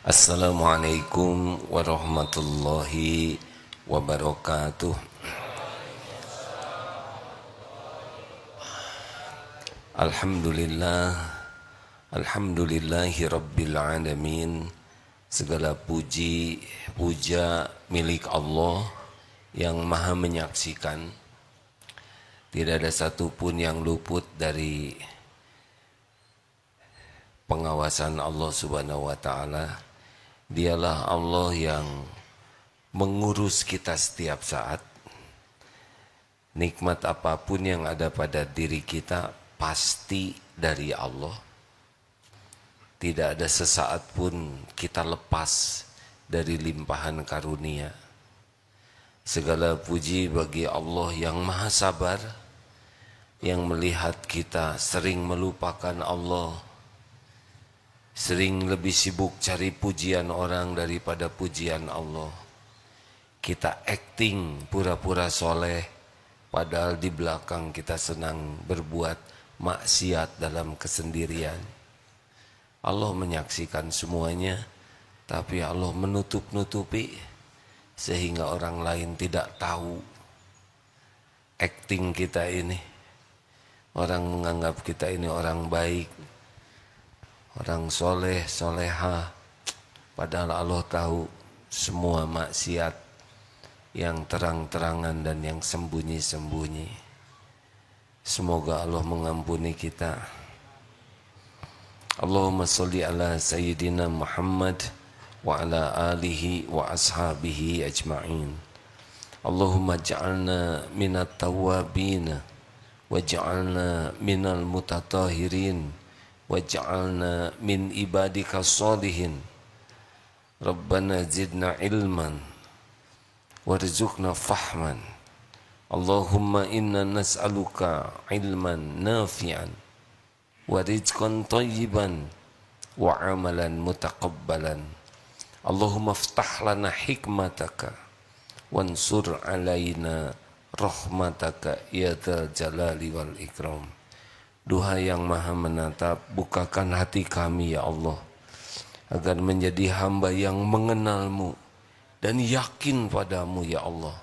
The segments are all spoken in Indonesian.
Assalamualaikum warahmatullahi wabarakatuh. Alhamdulillah, alhamdulillahi rabbil alamin. Segala puji, puja milik Allah yang maha menyaksikan. Tidak ada satupun yang luput dari pengawasan Allah subhanahu wa ta'ala. Dialah Allah yang mengurus kita setiap saat. Nikmat apapun yang ada pada diri kita pasti dari Allah. Tidak ada sesaat pun kita lepas dari limpahan karunia. Segala puji bagi Allah yang maha sabar, yang melihat kita sering melupakan Allah, sering lebih sibuk cari pujian orang daripada pujian Allah. Kita acting pura-pura soleh, padahal di belakang kita senang berbuat maksiat dalam kesendirian. Allah menyaksikan semuanya, tapi Allah menutup-nutupi sehingga orang lain tidak tahu acting kita ini. Orang menganggap kita ini orang baik, orang soleh, soleha, padahal Allah tahu semua maksiat yang terang-terangan dan yang sembunyi-sembunyi. Semoga Allah mengampuni kita. Allahumma salli ala Sayyidina Muhammad wa ala alihi wa ashabihi ajma'in. Allahumma ja'alna minat tawabin wa ja'alna minal mutatahirin waj'alna min ibadika salihin. Rabbana zidna ilman warzuqna fahman. Allahumma inna nas'aluka ilman nafi'an wa rizqan tayyiban wa amalan mutaqabbalan. Allahumma iftah lana hikmataka wansur alaina rahmataka ya dzal jalali wal ikram. Duha yang maha menatap, bukakan hati kami ya Allah, agar menjadi hamba yang mengenalmu dan yakin padamu ya Allah.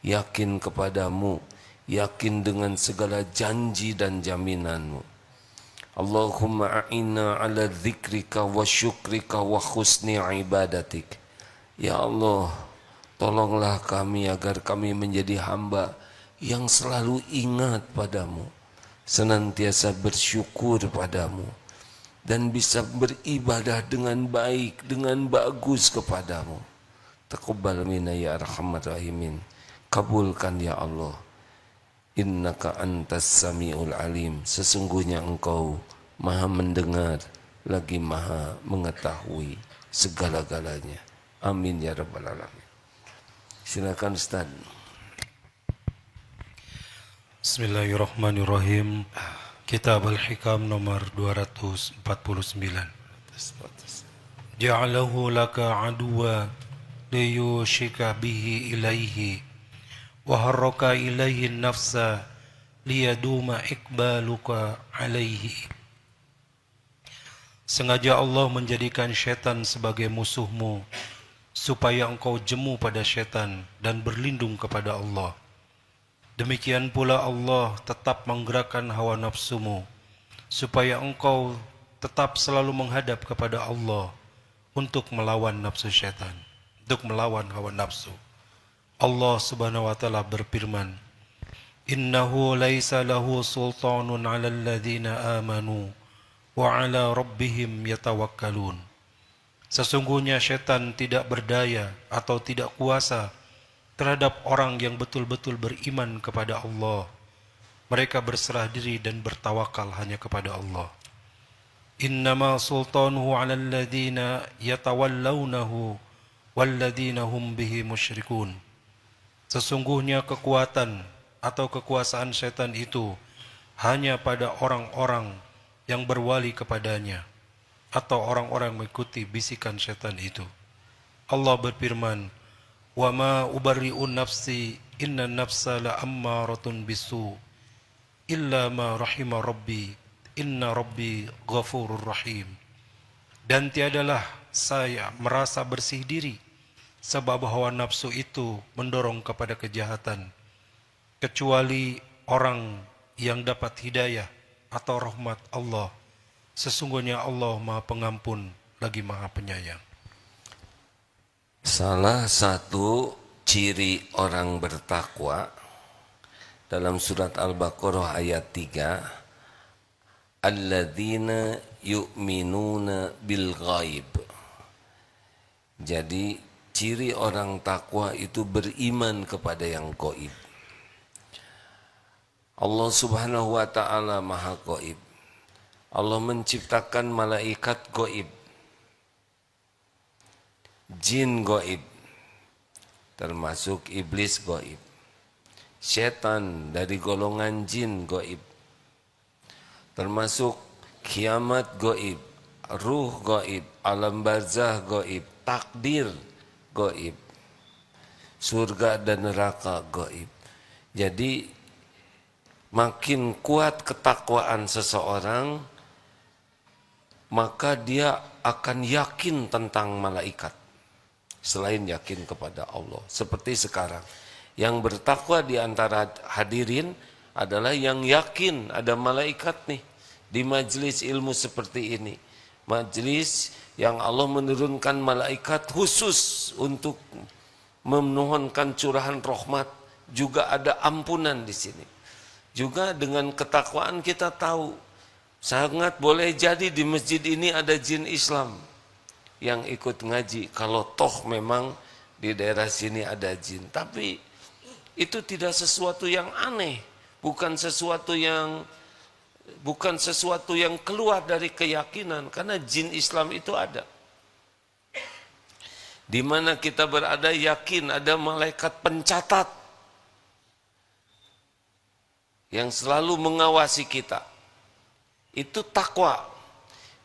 Yakin kepadamu, yakin dengan segala janji dan jaminanmu. Allahumma a'inna ala dzikrika wa syukrika wa husni ibadatik. Ya Allah, tolonglah kami agar kami menjadi hamba yang selalu ingat padamu, senantiasa bersyukur padamu, dan bisa beribadah dengan baik, dengan bagus kepadamu. Taqabbal minna ya arhamar rahimin. Kabulkan ya Allah. Innaka antas sami'ul alim. Sesungguhnya engkau maha mendengar lagi maha mengetahui segala-galanya. Amin ya rabbal alamin. Silakan Ustaz. Bismillahirrahmanirrahim. Kitab Al-Hikam nomor 249. Ja'alahu laka aduwa liyushika bihi ilaihi wa harraka ilaihi nafsa liyaduma ikbaluka alaihi. Sengaja Allah menjadikan syaitan sebagai musuhmu supaya engkau jemu pada syaitan dan berlindung kepada Allah. Demikian pula Allah tetap menggerakkan hawa nafsumu supaya engkau tetap selalu menghadap kepada Allah untuk melawan nafsu syaitan, untuk melawan hawa nafsu. Allah subhanahu wa ta'ala berfirman, Innahu laisa lahu sultanun ala alladhina amanu wa ala rabbihim yatawakkalun. Sesungguhnya syaitan tidak berdaya atau tidak kuasa terhadap orang yang betul-betul beriman kepada Allah. Mereka berserah diri dan bertawakal hanya kepada Allah. Innama sultanuhu 'ala alladhina yatawallawnahu walladhina hum bihi musyrikun. Sesungguhnya kekuatan atau kekuasaan syaitan itu hanya pada orang-orang yang berwali kepadanya atau orang-orang mengikuti bisikan syaitan itu. Allah berfirman, wa ma ubarri'u nafsi inna nafsa la ammaratun bisu illa ma rahima rabbi inna rabbi ghafurur rahim. Dan tiadalah saya merasa bersih diri, sebab hawa nafsu itu mendorong kepada kejahatan. Kecuali orang yang dapat hidayah atau rahmat Allah, sesungguhnya Allah Maha Pengampun lagi Maha Penyayang. Salah satu ciri orang bertakwa dalam surat Al-Baqarah ayat 3, alladzina yu'minuna bil ghaib. Jadi ciri orang takwa itu beriman kepada yang gaib. Allah Subhanahu wa taala Maha gaib. Allah menciptakan malaikat gaib, jin gaib, termasuk iblis gaib, setan dari golongan jin gaib, termasuk kiamat gaib, ruh gaib, alam barzah gaib, takdir gaib, surga dan neraka gaib. Jadi makin kuat ketakwaan seseorang, maka dia akan yakin tentang malaikat selain yakin kepada Allah. Seperti sekarang, yang bertakwa di antara hadirin adalah yang yakin ada malaikat nih di majelis ilmu seperti ini. Majelis yang Allah menurunkan malaikat khusus untuk memohonkan curahan rahmat, juga ada ampunan di sini. Juga dengan ketakwaan kita tahu sangat boleh jadi di masjid ini ada jin Islam yang ikut ngaji, kalau toh memang di daerah sini ada jin. Tapi itu tidak sesuatu yang aneh, bukan sesuatu yang keluar dari keyakinan, karena jin Islam itu ada. Di mana kita berada yakin ada malaikat pencatat yang selalu mengawasi kita. Itu takwa.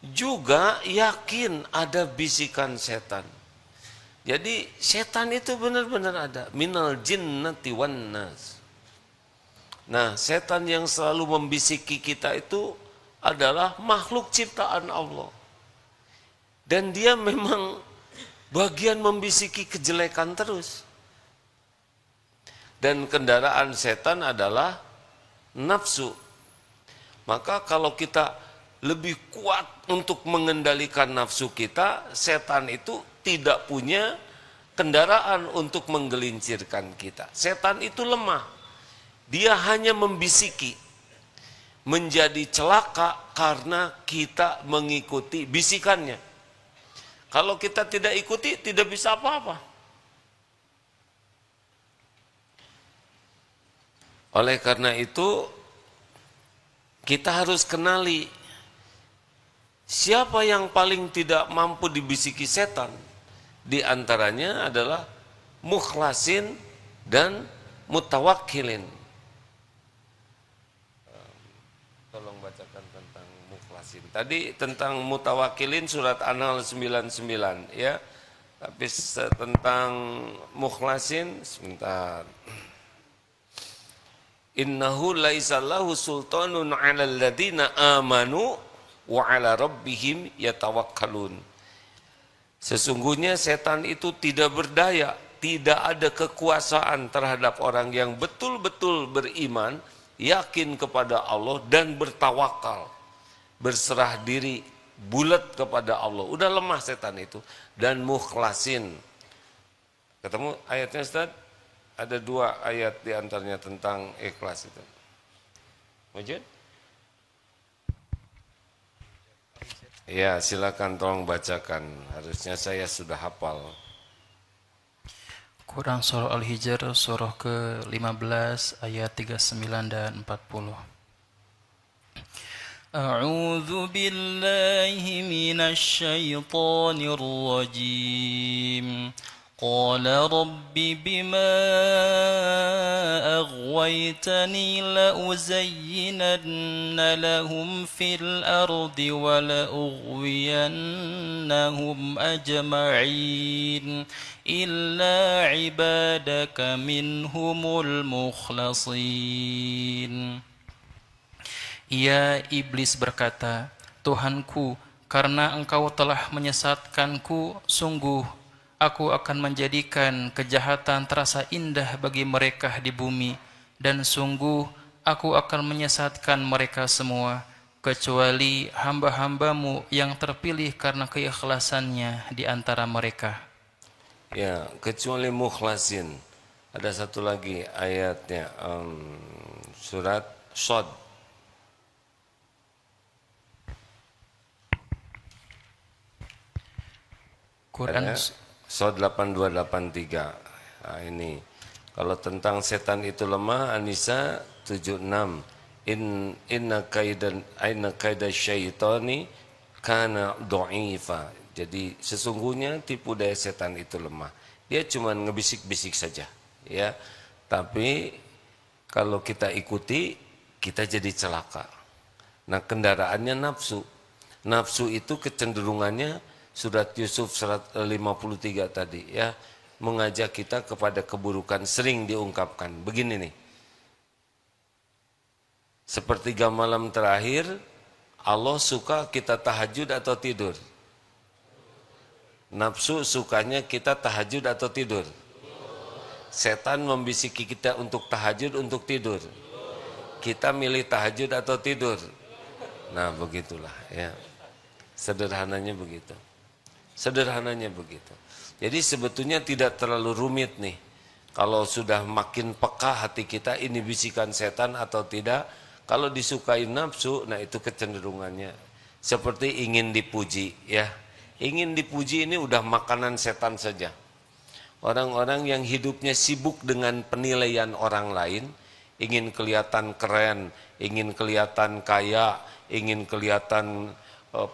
Juga yakin ada bisikan setan. Jadi setan itu benar-benar ada. Minal jinnati wan nas. Nah, setan yang selalu membisiki kita itu adalah makhluk ciptaan Allah. Dan dia memang bagian membisiki kejelekan terus. Dan kendaraan setan adalah nafsu. Maka kalau kita lebih kuat untuk mengendalikan nafsu kita, setan itu tidak punya kendaraan untuk menggelincirkan kita. Setan itu lemah. Dia hanya membisiki. Menjadi celaka karena kita mengikuti bisikannya. Kalau kita tidak ikuti, tidak bisa apa-apa. Oleh karena itu, kita harus kenali siapa yang paling tidak mampu dibisiki setan. Di antaranya adalah mukhlasin dan mutawakkilin. Tolong bacakan tentang mukhlasin. Tadi tentang mutawakkilin surat An-Nahl 99 ya. Tapi tentang mukhlasin sebentar. Innahu laisallahu sultanun 'alal ladzina amanu wa 'ala rabbihim yatawakkalun. Sesungguhnya setan itu tidak berdaya, tidak ada kekuasaan terhadap orang yang betul-betul beriman, yakin kepada Allah dan bertawakal, berserah diri bulat kepada Allah. Udah lemah setan itu. Dan mukhlasin. Ketemu ayatnya Ustaz? Ada 2 ayat di antaranya tentang ikhlas itu. Wujud? Ya, silakan tolong bacakan. Harusnya saya sudah hafal. Quran Surah Al-Hijr surah ke-15 ayat 39 dan 40. A'udzu billahi minasy syaithanir rajim. قال رب بما أغويتني لأزينن لهم في الأرض ولأغوينهم أجمعين إلا عبادك منهم المخلصين. Ya, iblis berkata, Tuhanku, Karena engkau telah menyesatkanku, sungguh aku akan menjadikan kejahatan terasa indah bagi mereka di bumi, dan sungguh aku akan menyesatkan mereka semua, kecuali hamba-hambamu yang terpilih karena keikhlasannya di antara mereka. Ya, kecuali mukhlasin. Ada satu lagi ayatnya, surat Shad. Quran Shad 8283. Nah, ini kalau tentang setan itu lemah, An-Nisa 76. Inna kaida syaitani kana dha'ifa. Jadi sesungguhnya tipu daya setan itu lemah. Dia cuma ngebisik-bisik saja, ya. Tapi kalau kita ikuti, kita jadi celaka. Nah, kendaraannya nafsu. Nafsu itu kecenderungannya surat Yusuf 53 tadi, ya, mengajak kita kepada keburukan, sering diungkapkan. Begini nih. Sepertiga malam terakhir, Allah suka kita tahajud atau tidur? Nafsu sukanya kita tahajud atau tidur? Setan membisiki kita untuk tahajud, untuk tidur. Kita milih tahajud atau tidur? Nah, begitulah, ya. Sederhananya begitu. Sederhananya begitu. Jadi sebetulnya tidak terlalu rumit nih. Kalau sudah makin peka hati kita, ini bisikan setan atau tidak. Kalau disukai nafsu, nah itu kecenderungannya. Seperti ingin dipuji, ya. Ingin dipuji ini udah makanan setan saja. Orang-orang yang hidupnya sibuk dengan penilaian orang lain, ingin kelihatan keren, ingin kelihatan kaya, ingin kelihatan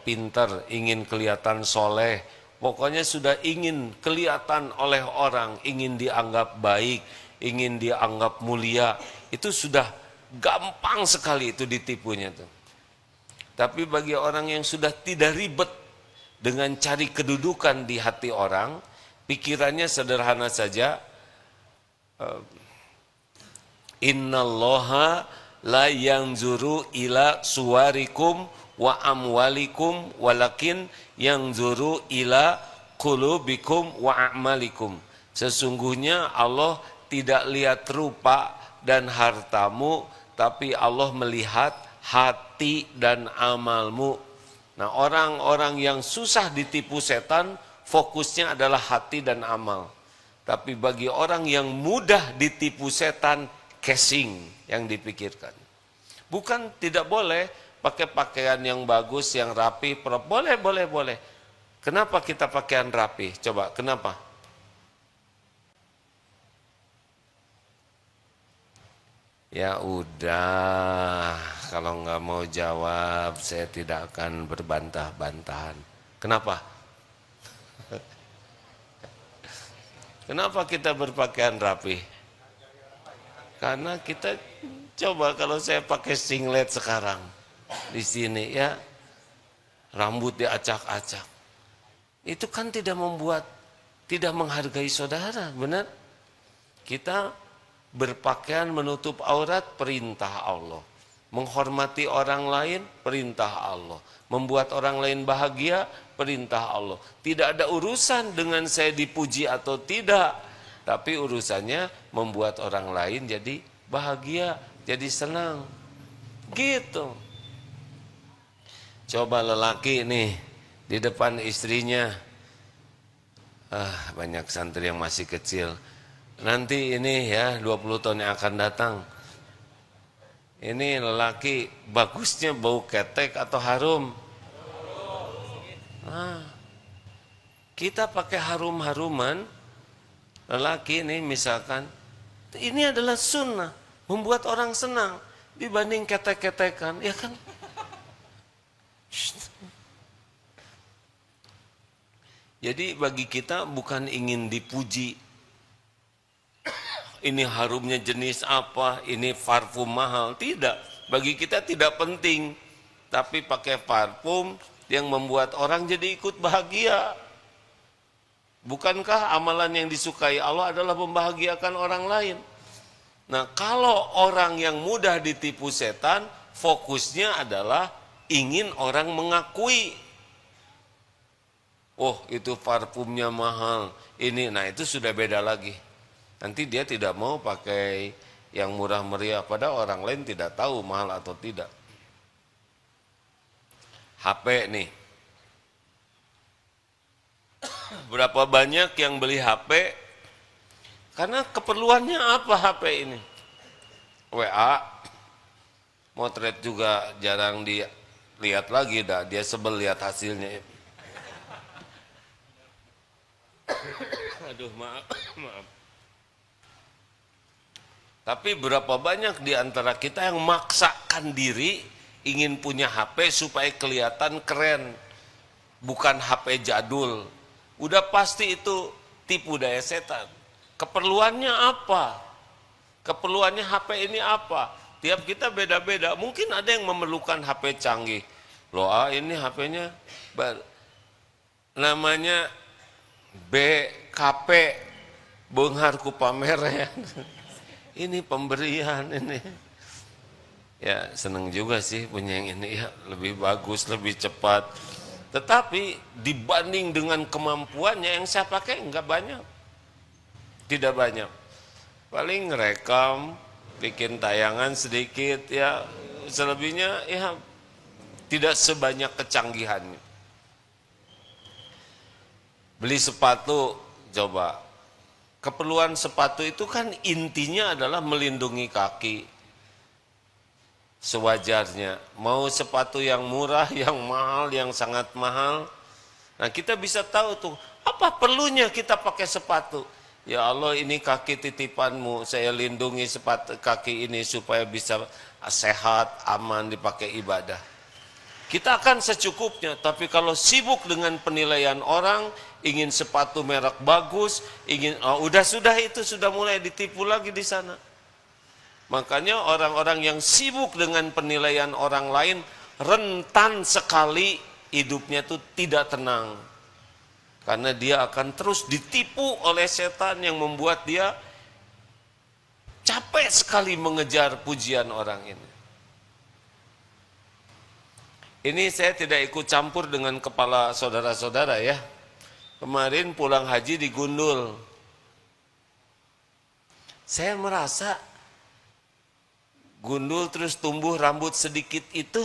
pintar, ingin kelihatan soleh. Pokoknya sudah ingin kelihatan oleh orang, ingin dianggap baik, ingin dianggap mulia. Itu sudah gampang sekali itu ditipunya tuh. Tapi bagi orang yang sudah tidak ribet dengan cari kedudukan di hati orang, pikirannya sederhana saja. Innallaha la yanzuru ila suwarikum wa amwalikum walakin yanzuru ila qulubikum wa a'malikum. Sesungguhnya Allah tidak lihat rupa dan hartamu, tapi Allah melihat hati dan amalmu. Nah, orang-orang yang susah ditipu setan, fokusnya adalah hati dan amal. Tapi bagi orang yang mudah ditipu setan, casing yang dipikirkan. Bukan tidak boleh pakai pakaian yang bagus, yang rapi, boleh. Kenapa kita pakaian rapi? Coba, kenapa? Ya udah, kalau nggak mau jawab, saya tidak akan berbantah-bantahan. Kenapa? Kenapa kita berpakaian rapi? Karena kita, coba kalau saya pakai singlet sekarang di sini, ya, rambut diacak-acak, itu kan tidak menghargai saudara, benar? Kita berpakaian menutup aurat, perintah Allah. Menghormati orang lain, perintah Allah. Membuat orang lain bahagia, perintah Allah. Tidak ada urusan dengan saya dipuji atau tidak, tapi urusannya membuat orang lain jadi bahagia, jadi senang. Gitu. Coba lelaki nih di depan istrinya, banyak santri yang masih kecil. Nanti ini ya 20 tahun yang akan datang, ini lelaki bagusnya bau ketek atau harum? Nah, kita pakai harum-haruman, lelaki ini misalkan, ini adalah sunnah, membuat orang senang dibanding ketek-ketekan, ya kan? Jadi bagi kita bukan ingin dipuji, ini harumnya jenis apa, ini parfum mahal, tidak. Bagi kita tidak penting, tapi pakai parfum yang membuat orang jadi ikut bahagia. Bukankah amalan yang disukai Allah adalah membahagiakan orang lain? Nah, kalau orang yang mudah ditipu setan, fokusnya adalah ingin orang mengakui. Oh itu parfumnya mahal, ini, nah itu sudah beda lagi. Nanti dia tidak mau pakai yang murah meriah, padahal orang lain tidak tahu mahal atau tidak. HP nih, berapa banyak yang beli HP karena keperluannya apa HP ini? WA, motret juga jarang dilihat lagi, dah dia sebel lihat hasilnya. Aduh maaf. Tapi berapa banyak di antara kita yang maksakan diri ingin punya HP supaya kelihatan keren, bukan HP jadul. Udah pasti itu tipu daya setan. Keperluannya apa? Keperluannya HP ini apa? Tiap kita beda-beda. Mungkin ada yang memerlukan HP canggih. Loh, ini HP-nya namanya BKP, Beungharku pameran. Ini pemberian ini. Ya seneng juga sih punya yang ini, ya lebih bagus, lebih cepat. Tetapi dibanding dengan kemampuannya yang saya pakai enggak banyak. Tidak banyak. Paling ngerekam, bikin tayangan sedikit ya, selebihnya ya tidak sebanyak kecanggihannya. Beli sepatu, coba. Keperluan sepatu itu kan intinya adalah melindungi kaki. Sewajarnya, mau sepatu yang murah, yang mahal, yang sangat mahal. Nah kita bisa tahu tuh, apa perlunya kita pakai sepatu. Ya Allah, ini kaki titipanmu, saya lindungi sepatu kaki ini supaya bisa sehat, aman dipakai ibadah. Kita akan secukupnya, tapi kalau sibuk dengan penilaian orang, ingin sepatu merek bagus, ingin sudah itu sudah mulai ditipu lagi di sana. Makanya orang-orang yang sibuk dengan penilaian orang lain rentan sekali hidupnya itu tidak tenang. Karena dia akan terus ditipu oleh setan yang membuat dia capek sekali mengejar pujian orang ini. Ini saya tidak ikut campur dengan kepala saudara-saudara ya. Kemarin pulang haji di Gundul. Saya merasa Gundul terus tumbuh rambut sedikit itu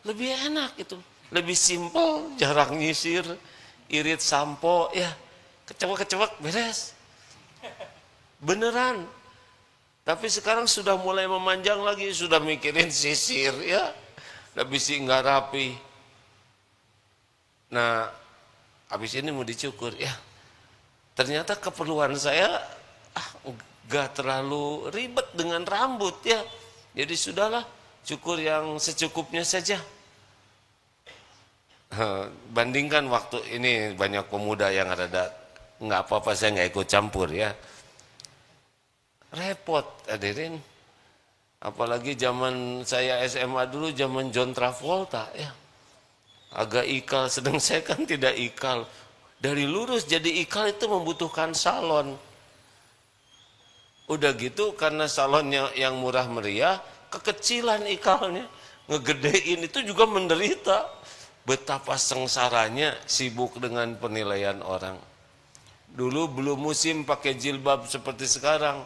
lebih enak itu. Lebih simpel, jarang nyisir, irit sampo, ya kecewek-kecewek beres. Beneran. Tapi sekarang sudah mulai memanjang lagi, sudah mikirin sisir ya. Lebih sih nggak rapi. Nah, habis ini mau dicukur ya. Ternyata keperluan saya nggak terlalu ribet dengan rambut ya. Jadi sudahlah, cukur yang secukupnya saja. Bandingkan waktu ini banyak pemuda yang ada nggak apa-apa saya nggak ikut campur ya. Repot hadirin. Apalagi zaman saya SMA dulu, zaman John Travolta ya. Agak ikal, sedang saya kan tidak ikal. Dari lurus jadi ikal itu membutuhkan salon. Udah gitu karena salonnya yang murah meriah, kekecilan ikalnya. Ngegedein itu juga menderita. Betapa sengsaranya sibuk dengan penilaian orang. Dulu belum musim pakai jilbab seperti sekarang.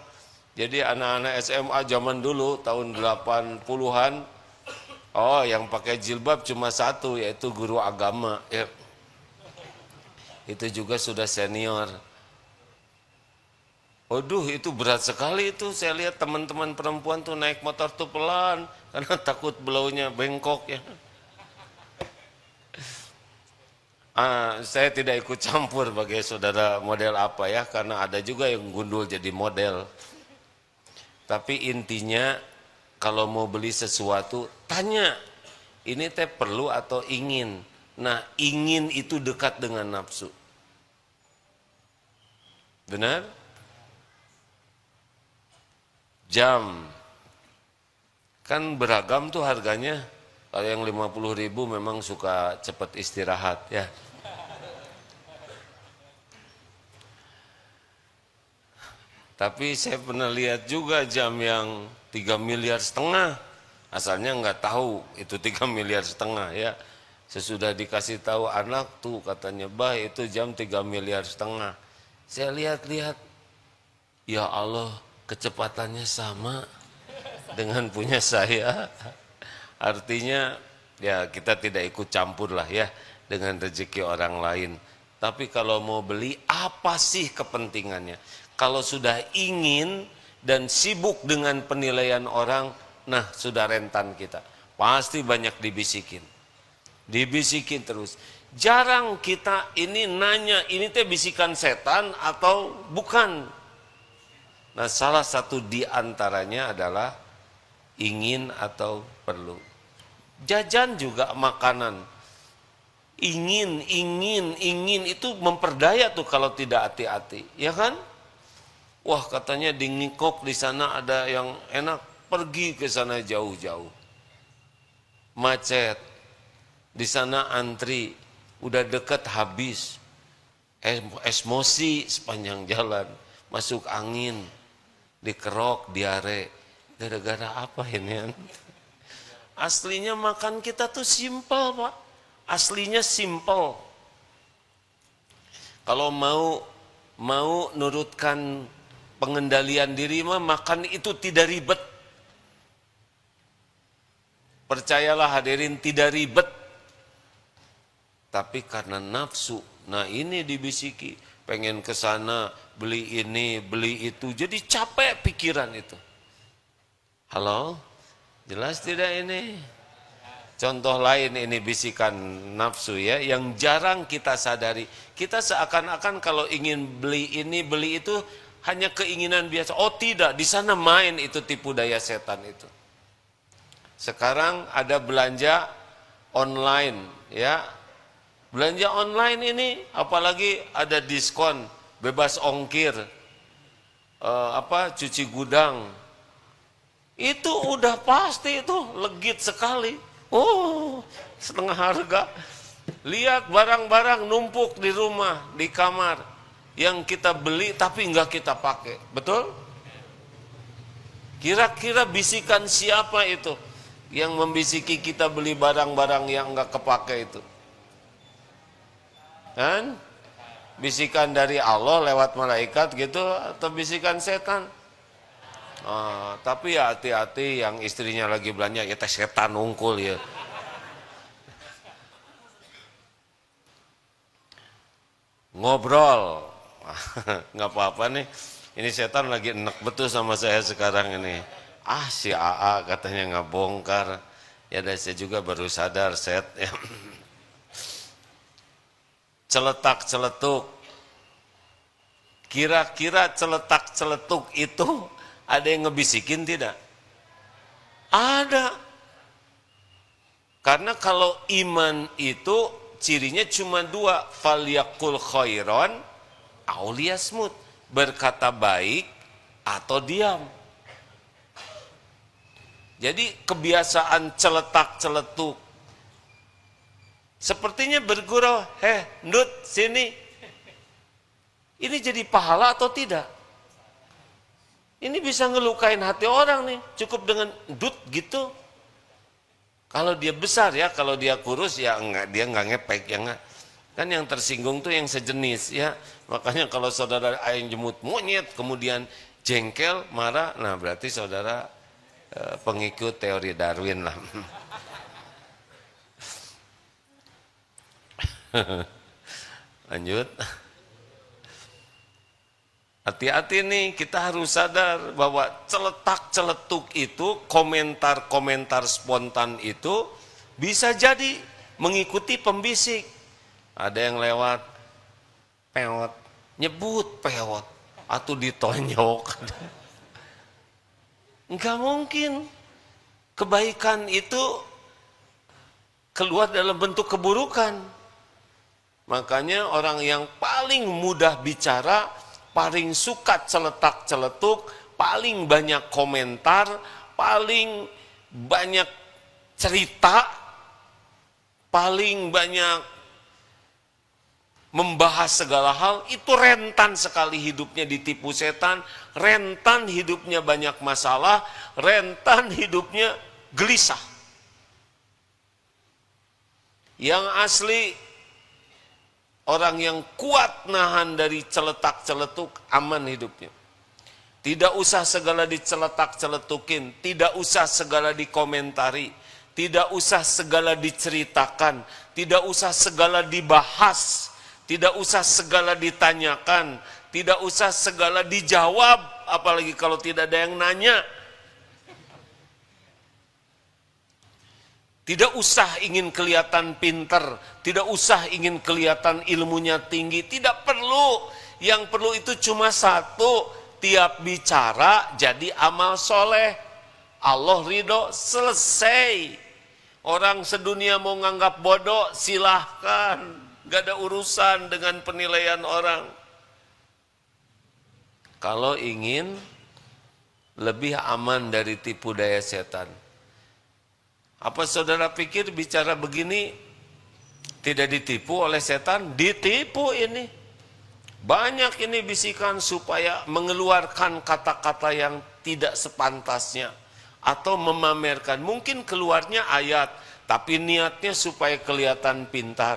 Jadi anak-anak SMA zaman dulu tahun 80-an, yang pakai jilbab cuma satu, yaitu guru agama. Ya. Itu juga sudah senior. Waduh, itu berat sekali itu. Saya lihat teman-teman perempuan tuh naik motor tuh pelan karena takut belaunya bengkok ya. Saya tidak ikut campur bagi saudara model apa ya, karena ada juga yang gundul jadi model. Tapi intinya kalau mau beli sesuatu, tanya, ini teh perlu atau ingin. Nah, ingin itu dekat dengan nafsu. Benar? Jam. Kan beragam tuh harganya. Kalau yang 50.000 memang suka cepat istirahat ya. Tapi saya pernah lihat juga jam yang 3,5 miliar. Asalnya nggak tahu itu 3,5 miliar ya. Sesudah dikasih tahu anak tuh katanya, bah itu jam 3,5 miliar. Saya lihat-lihat, ya Allah kecepatannya sama dengan punya saya. Artinya ya kita tidak ikut campur lah ya dengan rezeki orang lain. Tapi kalau mau beli, apa sih kepentingannya? Kalau sudah ingin dan sibuk dengan penilaian orang, nah sudah rentan kita. Pasti banyak dibisikin terus. Jarang kita ini nanya, ini teh bisikan setan atau bukan. Nah salah satu di antaranya adalah ingin atau perlu. Jajan juga makanan. Ingin itu memperdaya tuh kalau tidak hati-hati, ya kan? Wah katanya di Ngikok di sana ada yang enak, pergi ke sana jauh-jauh. Macet. Di sana antri, udah deket habis. Emosi sepanjang jalan, masuk angin, dikerok, diare. Gara-gara apa ini? Aslinya makan kita tuh simpel, Pak. Aslinya simpel. Kalau mau nurutkan pengendalian diri mah makan itu tidak ribet. Percayalah hadirin, tidak ribet. Tapi karena nafsu, nah ini dibisiki, pengen ke sana, beli ini, beli itu, jadi capek pikiran itu. Halo, jelas tidak ini? Contoh lain ini bisikan nafsu ya, yang jarang kita sadari. Kita seakan-akan kalau ingin beli ini, beli itu, hanya keinginan biasa. Oh tidak, di sana main itu tipu daya setan itu. Sekarang ada belanja online ya. Belanja online ini apalagi ada diskon, bebas ongkir, cuci gudang. Itu udah pasti itu legit sekali. Oh, setengah harga. Lihat barang-barang numpuk di rumah, di kamar yang kita beli tapi enggak kita pakai. Betul? Kira-kira bisikan siapa itu yang membisiki kita beli barang-barang yang enggak kepake itu? Kan? Bisikan dari Allah lewat malaikat gitu atau bisikan setan? Tapi ya hati-hati yang istrinya lagi belanja, ya teh setan ungkul ya. Ngobrol, nggak apa-apa nih. Ini setan lagi enak betul sama saya sekarang ini. Si AA katanya nggak bongkar. Ya dan saya juga baru sadar set ya. Celetak-celetuk. Kira-kira celetak-celetuk itu ada yang ngebisikin tidak? Ada. Karena kalau iman itu cirinya cuma dua, falyakul khairon aw liyasmut, berkata baik atau diam. Jadi kebiasaan celetak-celetuk sepertinya bergurau, ndut sini. Ini jadi pahala atau tidak? Ini bisa ngelukain hati orang nih, cukup dengan ndut gitu. Kalau dia besar ya, kalau dia kurus ya enggak, dia enggak ngepek ya enggak. Kan yang tersinggung tuh yang sejenis ya. Makanya kalau saudara ayam jemut monyet kemudian jengkel, marah, nah berarti saudara pengikut teori Darwin lah. Lanjut. Hati-hati nih, kita harus sadar bahwa celetak-celetuk itu, komentar-komentar spontan itu bisa jadi mengikuti pembisik. Ada yang lewat, pewot, nyebut pewot, atau ditonyok. Enggak mungkin kebaikan itu keluar dalam bentuk keburukan. Makanya orang yang paling mudah bicara, paling suka celetak-celetuk, paling banyak komentar, paling banyak cerita, paling banyak membahas segala hal, itu rentan sekali hidupnya ditipu setan, rentan hidupnya banyak masalah, rentan hidupnya gelisah. Yang asli orang yang kuat nahan dari celetak-celetuk, aman hidupnya. Tidak usah segala diceletak-celetukin, tidak usah segala dikomentari, tidak usah segala diceritakan, tidak usah segala dibahas, tidak usah segala ditanyakan, tidak usah segala dijawab, apalagi kalau tidak ada yang nanya. Tidak usah ingin kelihatan pinter, tidak usah ingin kelihatan ilmunya tinggi, tidak perlu. Yang perlu itu cuma satu, tiap bicara jadi amal soleh. Allah ridho, selesai. Orang sedunia mau nganggap bodoh, silahkan. Gak ada urusan dengan penilaian orang. Kalau ingin lebih aman dari tipu daya setan, apa saudara pikir bicara begini tidak ditipu oleh setan? Ditipu ini. Banyak ini bisikan supaya mengeluarkan kata-kata yang tidak sepantasnya. Atau memamerkan. Mungkin keluarnya ayat, tapi niatnya supaya kelihatan pintar.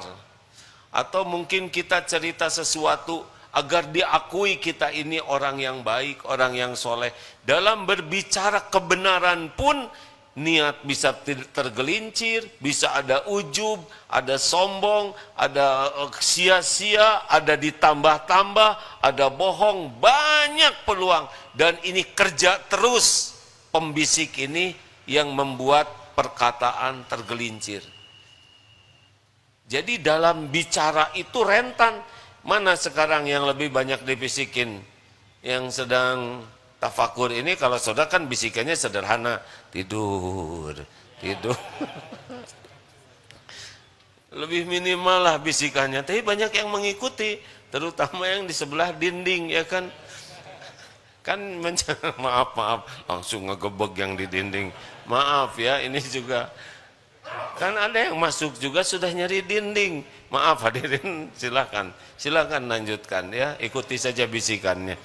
Atau mungkin kita cerita sesuatu agar diakui kita ini orang yang baik, orang yang soleh. Dalam berbicara kebenaran pun, niat bisa tergelincir, bisa ada ujub, ada sombong, ada sia-sia, ada ditambah-tambah, ada bohong, banyak peluang. Dan ini kerja terus pembisik ini yang membuat perkataan tergelincir. Jadi dalam bicara itu rentan. Mana sekarang yang lebih banyak dibisikin? Yang sedang tafakur ini, kalau saudara kan bisikannya sederhana, tidur. Lebih minimal lah bisikannya, tapi banyak yang mengikuti, terutama yang di sebelah dinding, ya kan? Kan maaf, langsung ngegebek yang di dinding. Maaf ya, ini juga. Kan ada yang masuk juga sudah nyari dinding. Maaf hadirin, silakan lanjutkan ya, ikuti saja bisikannya.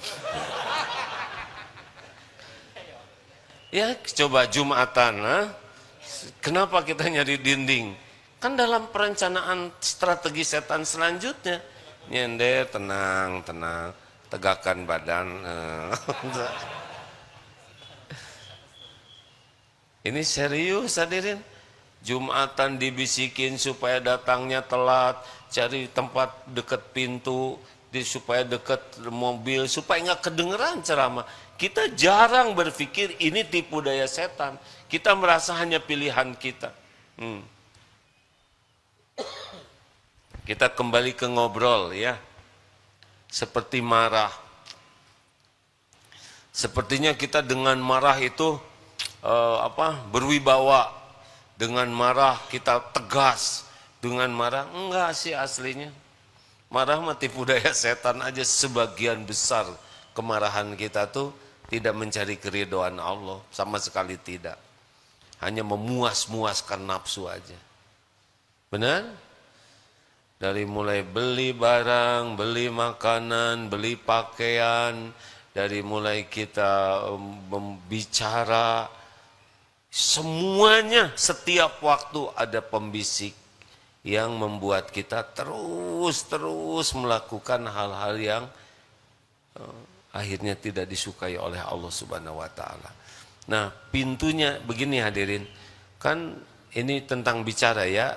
Ya coba Jumatan, kenapa kita nyari dinding? Kan dalam perencanaan strategi setan selanjutnya, nyender, tenang, tegakkan badan. Ini serius hadirin. Jumatan dibisikin supaya datangnya telat, cari tempat dekat pintu, supaya dekat mobil, supaya nggak kedengeran ceramah. Kita jarang berpikir ini tipu daya setan. Kita merasa hanya pilihan kita. Kita kembali ke ngobrol ya. Seperti marah. Sepertinya kita dengan marah itu berwibawa. Dengan marah kita tegas. Dengan marah enggak sih aslinya. Marah mah tipu daya setan aja. Sebagian besar kemarahan kita tuh tidak mencari keridhaan Allah, sama sekali tidak. Hanya memuas-muaskan nafsu aja. Benar? Dari mulai beli barang, beli makanan, beli pakaian, dari mulai kita membicara, semuanya setiap waktu ada pembisik yang membuat kita terus melakukan hal-hal yang akhirnya tidak disukai oleh Allah Subhanahu wa taala. Nah, pintunya begini hadirin. Kan ini tentang bicara ya.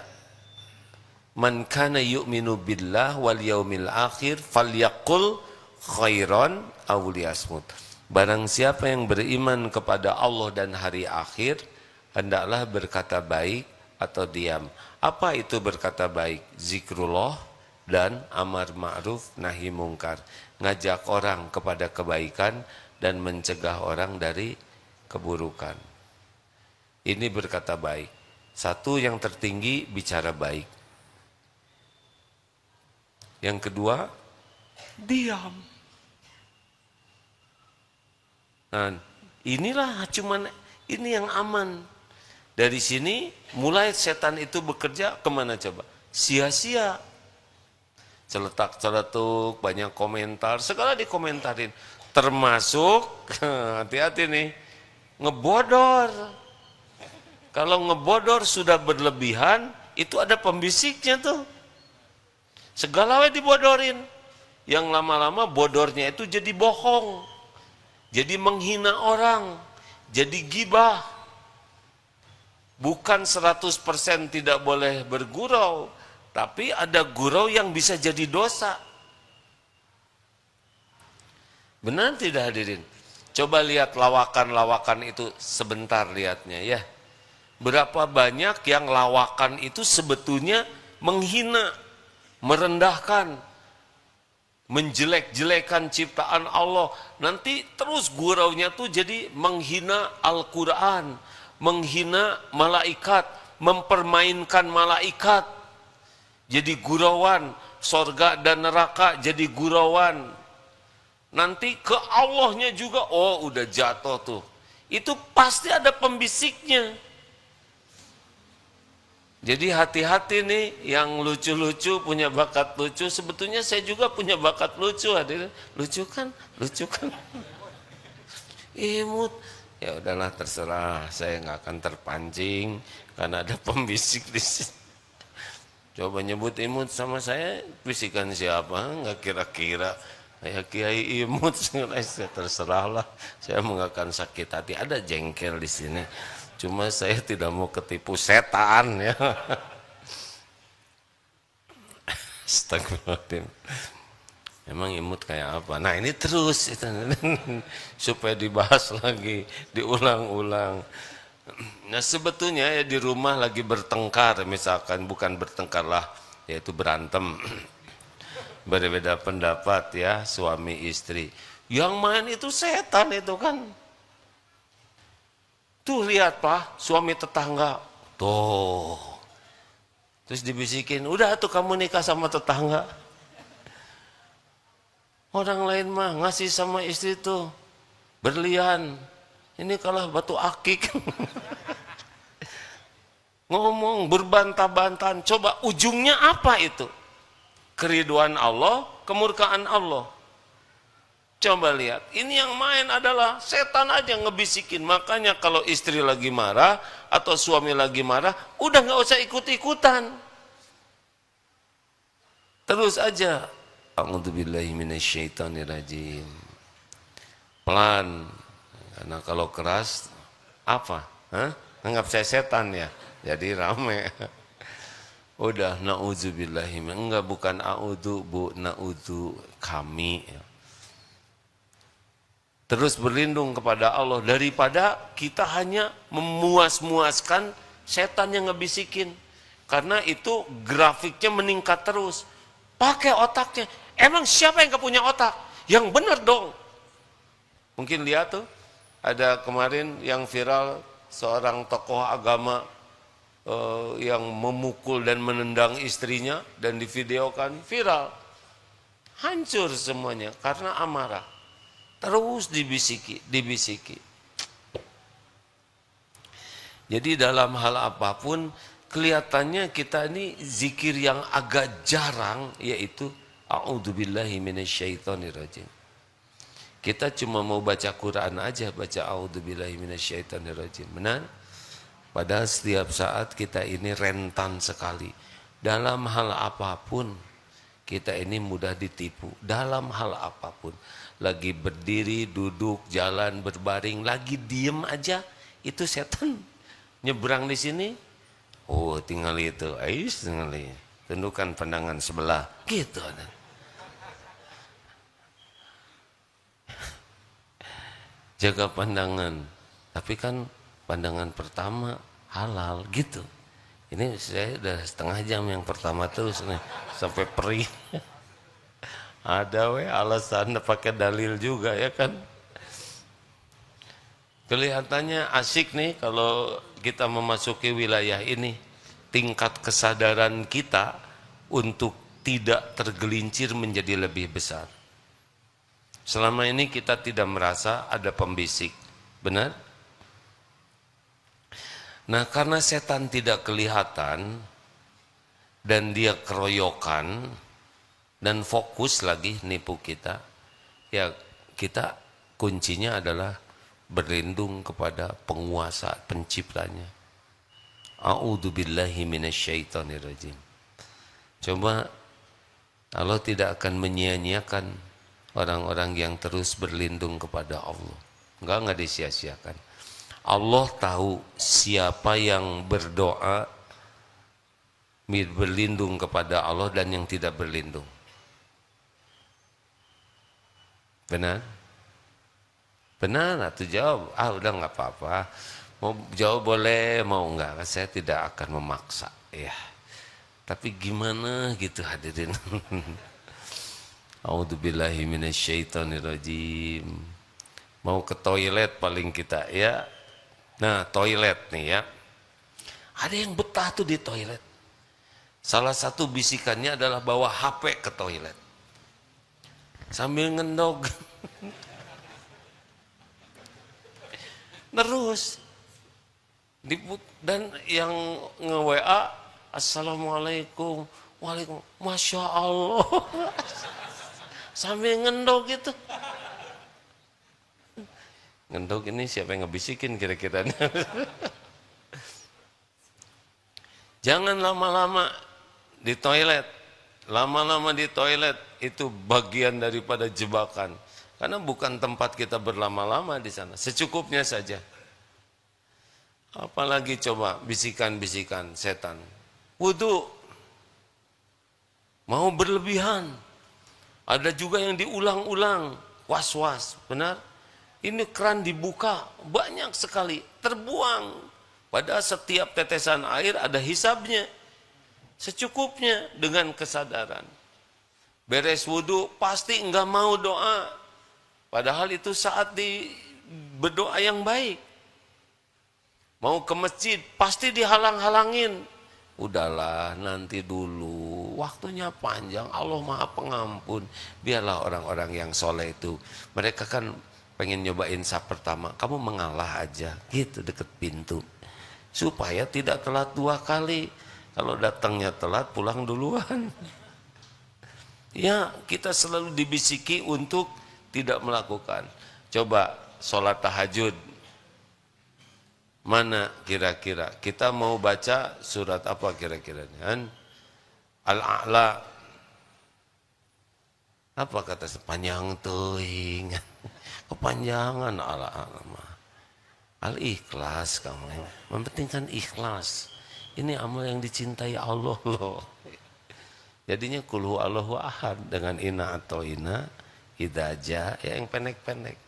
Man kana yu'minu billah wal yaumil akhir falyaqul khairan aw liyasmut. Barang siapa yang beriman kepada Allah dan hari akhir, hendaklah berkata baik atau diam. Apa itu berkata baik? Zikrullah dan amar ma'ruf nahi mungkar. Ngajak orang kepada kebaikan dan mencegah orang dari keburukan. Ini berkata baik. Satu, yang tertinggi bicara baik. Yang kedua, diam. Nah, inilah cuman ini yang aman. Dari sini mulai setan itu bekerja kemana coba? Sia-sia. Celetak-celetuk, banyak komentar, segala dikomentarin. Termasuk, hati-hati nih, ngebodor. Kalau ngebodor sudah berlebihan, itu ada pembisiknya tuh. Segala we dibodorin. Yang lama-lama bodornya itu jadi bohong. Jadi menghina orang. Jadi gibah. Bukan 100% tidak boleh bergurau. Tapi ada gurau yang bisa jadi dosa. Benar tidak hadirin? Coba lihat lawakan-lawakan itu sebentar lihatnya ya. Berapa banyak yang lawakan itu sebetulnya menghina, merendahkan, menjelek-jelekan ciptaan Allah. Nanti terus guraunya tuh jadi menghina Al-Quran, menghina malaikat, mempermainkan malaikat. Jadi gurauan, sorga dan neraka jadi gurauan. Nanti ke Allahnya juga, oh udah jatuh tuh. Itu pasti ada pembisiknya. Jadi hati-hati nih yang lucu-lucu, punya bakat lucu. Sebetulnya saya juga punya bakat lucu, hadirin. Lucu kan? Lucu kan? Imut. Ya udahlah terserah, saya nggak akan terpancing karena ada pembisik di sini. Coba nyebut imut sama saya, bisikan siapa? Nggak kira-kira. Ya Kiai imut, terserahlah. Saya nggak akan sakit hati. Ada jengkel di sini. Cuma saya tidak mau ketipu setan ya. Astagfirullahaladzim. Emang imut kayak apa? Nah ini terus itu, supaya dibahas lagi, diulang-ulang. Nah sebetulnya ya di rumah lagi bertengkar, misalkan bukan bertengkar lah, yaitu berantem, berbeda pendapat ya suami istri. Yang main itu setan itu kan. Tuh lihat Pak, suami tetangga. Tuh. Terus dibisikin, udah tuh kamu nikah sama tetangga. Orang lain mah ngasih sama istri tuh berlian. Ini kalah batu akik. Ngomong berbantah-bantahan. Coba ujungnya apa itu? Keriduan Allah, kemurkaan Allah. Coba lihat, ini yang main adalah setan aja ngebisikin. Makanya kalau istri lagi marah atau suami lagi marah, udah nggak usah ikut-ikutan. Terus aja. A'udzubillahi minasyaitonirrajim. Pelan. Karena kalau keras apa? Hah? Anggap saya setan ya. Jadi rame. Udah na'udzubillahi. Enggak, bukan a'udzu, Bu, na'udzu kami. Terus berlindung kepada Allah daripada kita hanya memuas-muaskan setan yang ngebisikin. Karena itu grafiknya meningkat terus. Pakai otaknya. Emang siapa yang gak punya otak? Yang benar dong. Mungkin lihat tuh, ada kemarin yang viral seorang tokoh agama yang memukul dan menendang istrinya dan divideokan viral. Hancur semuanya karena amarah. Terus dibisiki. Jadi dalam hal apapun kelihatannya kita ini zikir yang agak jarang, yaitu a'udzubillahi minasyaitonirrajim. Kita cuma mau baca Quran aja, baca a'udzubillahi minasyaitonirrajim. Benar? Padahal setiap saat kita ini rentan sekali. Dalam hal apapun kita ini mudah ditipu. Dalam hal apapun. Lagi berdiri, duduk, jalan, berbaring, lagi diem aja, itu setan nyebrang di sini. Oh, tinggal itu, tinggal ini. Tundukkan pandangan sebelah, gitu. Jaga pandangan, tapi kan pandangan pertama halal, gitu. Ini saya udah setengah jam yang pertama terus nih, sampai perih. Ada alasan pakai dalil juga ya kan. Kelihatannya asik nih kalau kita memasuki wilayah ini. Tingkat kesadaran kita untuk tidak tergelincir menjadi lebih besar. Selama ini kita tidak merasa ada pembisik. Benar? Nah karena setan tidak kelihatan dan dia keroyokan dan fokus lagi nipu kita, ya kita kuncinya adalah berlindung kepada penguasa penciptanya. A'udzu billahi minasyaitonir rajim. Coba Allah tidak akan menyia-nyiakan orang-orang yang terus berlindung kepada Allah. Enggak disia-siakan. Allah tahu siapa yang berdoa berlindung kepada Allah dan yang tidak berlindung. Benar? Benar atau jawab? Udah nggak apa-apa. Mau jawab boleh, mau enggak. Saya tidak akan memaksa. Ya. Tapi gimana gitu hadirin. A'udzubillahi minasyaitonirrajim. Mau ke toilet paling kita ya. Nah toilet nih ya. Ada yang betah tuh di toilet. Salah satu bisikannya adalah bawa HP ke toilet. Sambil ngendog. Terus. Dan yang nge-WA, Assalamualaikum. Waalaikumsalam. Masya Allah. Sambil ngendog gitu. Ngendog ini siapa yang ngebisikin kira-kira? Jangan lama-lama di toilet. Lama-lama di toilet itu bagian daripada jebakan. Karena bukan tempat kita berlama-lama di sana. Secukupnya saja. Apalagi coba bisikan-bisikan setan. Wudu. Mau berlebihan. Ada juga yang diulang-ulang. Was-was. Benar? Ini keran dibuka. Banyak sekali. Terbuang. Pada setiap tetesan air ada hisabnya. Secukupnya dengan kesadaran. Beres wudu pasti enggak mau doa. Padahal itu saat berdoa yang baik. Mau ke masjid pasti dihalang-halangin. Udahlah nanti dulu. Waktunya panjang. Allah Maha Pengampun. Biarlah orang-orang yang soleh itu. Mereka kan pengen nyobain saf pertama. Kamu mengalah aja. Gitu deket pintu. Supaya tidak telat 2 kali. Kalau datangnya telat, pulang duluan. Ya, kita selalu dibisiki untuk tidak melakukan. Coba sholat tahajud. Mana kira-kira? Kita mau baca surat apa kira-kira? Al-A'la. Apa kata sepanjang teuing? Kepanjangan Al-A'la. Al-Ikhlas kamu. Mempentingkan ikhlas. Ini amal yang dicintai Allah loh. Jadinya kulhu Allahu ahad dengan ina atau ina, idaja, ya yang pendek-pendek.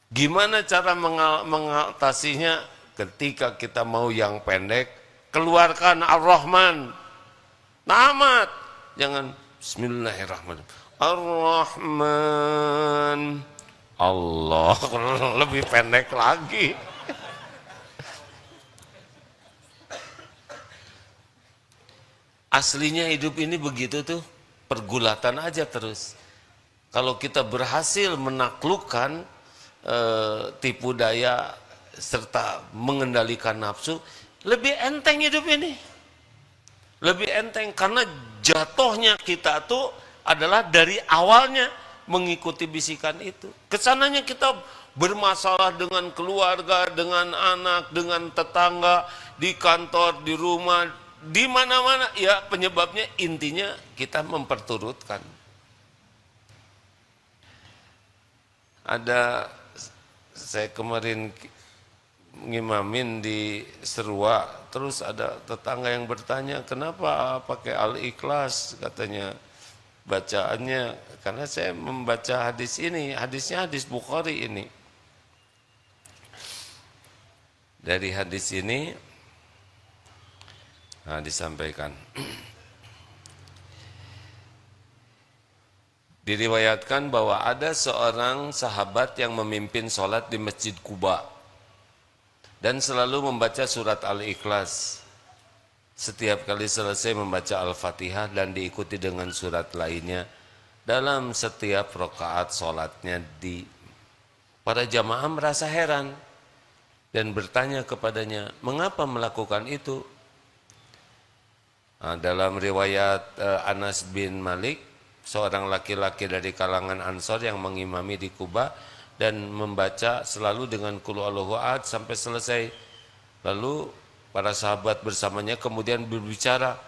Gimana cara mengatasinya? Ketika kita mau yang pendek, keluarkan Ar-Rahman. Tamat. Jangan Bismillahirrahmanirrahim. Ar-Rahman. Allah lebih pendek lagi. Aslinya hidup ini begitu tuh, pergulatan aja terus. Kalau kita berhasil menaklukkan tipu daya serta mengendalikan nafsu, lebih enteng hidup ini. Lebih enteng karena jatuhnya kita tuh adalah dari awalnya mengikuti bisikan itu. Kesananya kita bermasalah dengan keluarga, dengan anak, dengan tetangga, di kantor, di rumah, di mana-mana, ya penyebabnya intinya kita memperturutkan. Saya kemarin ngimamin di Serua, terus ada tetangga yang bertanya, kenapa pakai Al-Ikhlas katanya bacaannya, karena saya membaca hadis ini, hadisnya hadis Bukhari ini. Dari hadis ini disampaikan. Diriwayatkan bahwa ada seorang sahabat yang memimpin sholat di Masjid Quba dan selalu membaca surat Al-Ikhlas. Setiap kali selesai membaca Al-Fatihah dan diikuti dengan surat lainnya dalam setiap rakaat sholatnya. Para jamaah merasa heran dan bertanya kepadanya, mengapa melakukan itu? Dalam riwayat Anas bin Malik, seorang laki-laki dari kalangan Ansor yang mengimami di Kuba dan membaca selalu dengan Qul Huwallahu Ahad sampai selesai. Lalu para sahabat bersamanya kemudian berbicara,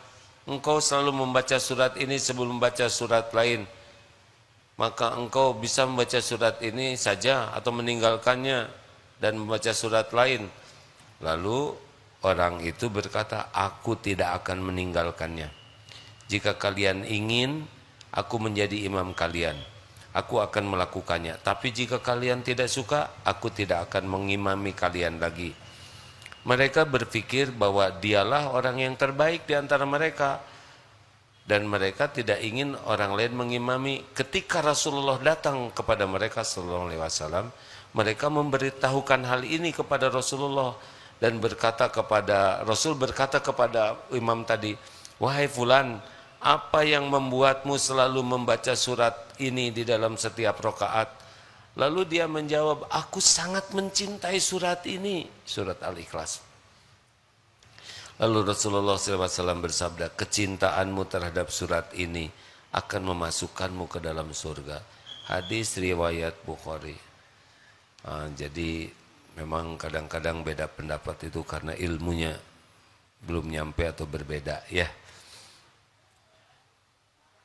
engkau selalu membaca surat ini sebelum membaca surat lain, maka engkau bisa membaca surat ini saja atau meninggalkannya dan membaca surat lain. Lalu orang itu berkata, aku tidak akan meninggalkannya. Jika kalian ingin aku menjadi imam kalian, aku akan melakukannya. Tapi jika kalian tidak suka, aku tidak akan mengimami kalian lagi. Mereka berpikir bahwa dialah orang yang terbaik di antara mereka, dan mereka tidak ingin orang lain mengimami. Ketika Rasulullah datang kepada mereka sallallahu alaihi wasallam, mereka memberitahukan hal ini kepada Rasulullah dan Rasul berkata kepada imam tadi, wahai fulan, apa yang membuatmu selalu membaca surat ini di dalam setiap rakaat? Lalu dia menjawab, aku sangat mencintai surat ini, surat Al-Ikhlas. Lalu Rasulullah SAW bersabda, kecintaanmu terhadap surat ini akan memasukkanmu ke dalam surga. Hadis riwayat Bukhari. Jadi memang kadang-kadang beda pendapat itu karena ilmunya belum nyampe atau berbeda ya.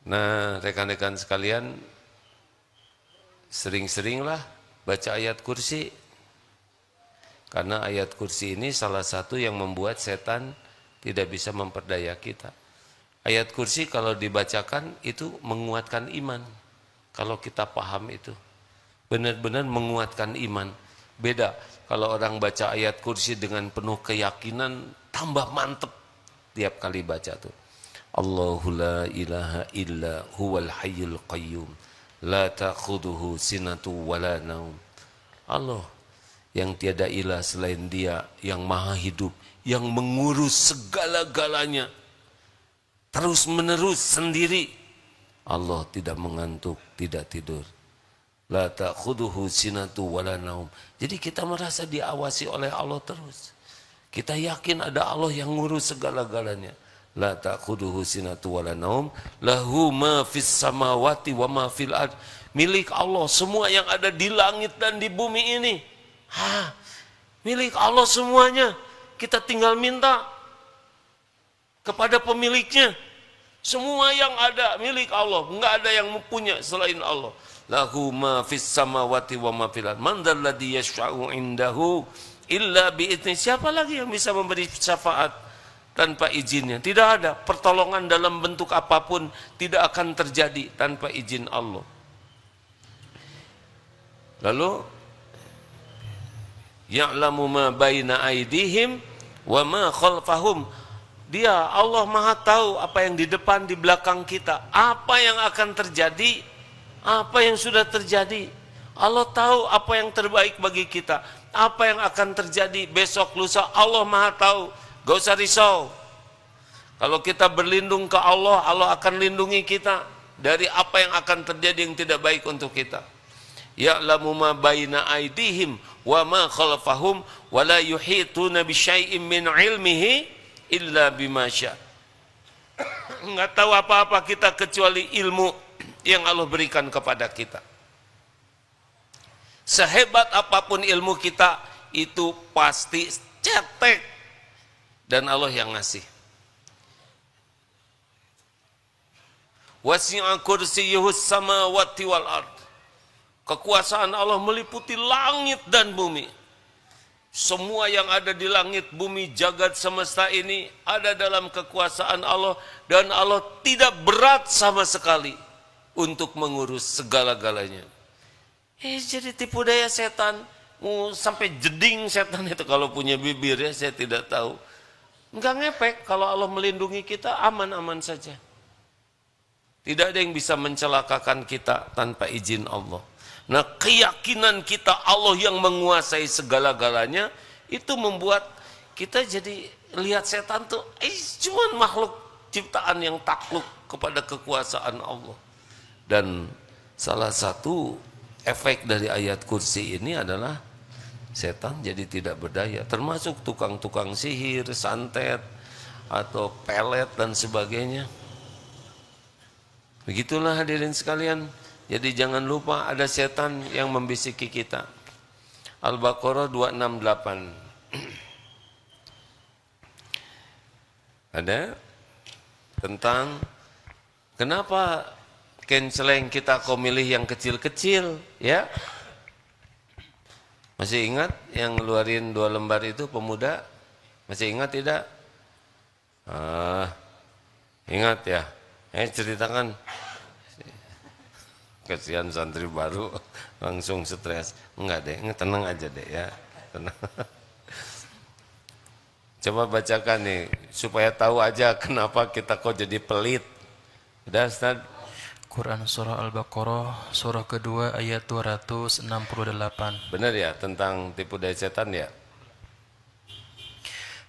Nah, rekan-rekan sekalian, sering-seringlah baca ayat kursi. Karena ayat kursi ini salah satu yang membuat setan tidak bisa memperdaya kita. Ayat kursi kalau dibacakan itu menguatkan iman. Kalau kita paham itu, benar-benar menguatkan iman. Beda kalau orang baca ayat kursi dengan penuh keyakinan, tambah mantep tiap kali baca tuh. Allahu la ilaha illa huwal hayyul qayyum la ta'khuduhu sinatu wala naum. Allah yang tiada ilah selain Dia yang maha hidup, yang mengurus segala-galanya terus menerus sendiri. Allah tidak mengantuk, tidak tidur. La ta'khuduhu sinatu wala naum. Jadi kita merasa diawasi oleh Allah terus. Kita yakin ada Allah yang ngurus segala-galanya. La ta'khuduhu sinatu wala naum, lahu ma fis samawati wa ma fil ard. Milik Allah semua yang ada di langit dan di bumi ini. Milik Allah semuanya. Kita tinggal minta kepada pemiliknya. Semua yang ada milik Allah, enggak ada yang punya selain Allah. Lahu ma fis samawati wa ma fil ard. Man dzalladzi yashfa'u indahu illa bi'idznih. Siapa lagi yang bisa memberi syafaat tanpa izinnya? Tidak ada. Pertolongan dalam bentuk apapun tidak akan terjadi tanpa izin Allah. Lalu ya'lamu ma baina aydihim wa ma khalfahum. Dia Allah Maha tahu apa yang di depan di belakang kita, apa yang akan terjadi, apa yang sudah terjadi. Allah tahu apa yang terbaik bagi kita, apa yang akan terjadi besok lusa. Allah Maha tahu. Gak usah risau. Kalau kita berlindung ke Allah, Allah akan lindungi kita dari apa yang akan terjadi yang tidak baik untuk kita. Ya'lamu ma baina aydihim wa ma khalfahum wa la yuhituna bi syai'in min ilmihi illa bima syaa. Enggak tahu apa-apa kita kecuali ilmu yang Allah berikan kepada kita. Sehebat apapun ilmu kita itu pasti cetek dan Allah yang ngasih. Wasi'a kursiyyuhus samawati wal ard. Kekuasaan Allah meliputi langit dan bumi. Semua yang ada di langit, bumi, jagat semesta ini ada dalam kekuasaan Allah. Dan Allah tidak berat sama sekali untuk mengurus segala-galanya. Jadi tipu daya setan. Sampai jeding setan itu kalau punya bibir ya, saya tidak tahu. Enggak ngepek, kalau Allah melindungi kita aman-aman saja. Tidak ada yang bisa mencelakakan kita tanpa izin Allah. Nah, keyakinan kita Allah yang menguasai segala-galanya itu membuat kita jadi lihat setan tuh cuma makhluk ciptaan yang takluk kepada kekuasaan Allah. Dan salah satu efek dari ayat kursi ini adalah setan jadi tidak berdaya, termasuk tukang-tukang sihir, santet atau pelet dan sebagainya. Begitulah hadirin sekalian. Jadi jangan lupa ada setan yang membisiki kita. Al-Baqarah 268. Ada tentang kenapa canceling kita kok milih yang kecil-kecil, ya? Masih ingat yang ngeluarin 2 lembar itu pemuda? Masih ingat tidak? Ingat ya? Ceritakan. Kasihan santri baru langsung stres. Enggak deh, tenang aja deh ya. Tenang. Coba bacakan nih, supaya tahu aja kenapa kita kok jadi pelit. Udah Ustaz? Quran Surah Al-Baqarah, surah kedua ayat 268. Benar ya, tentang tipu daya setan ya?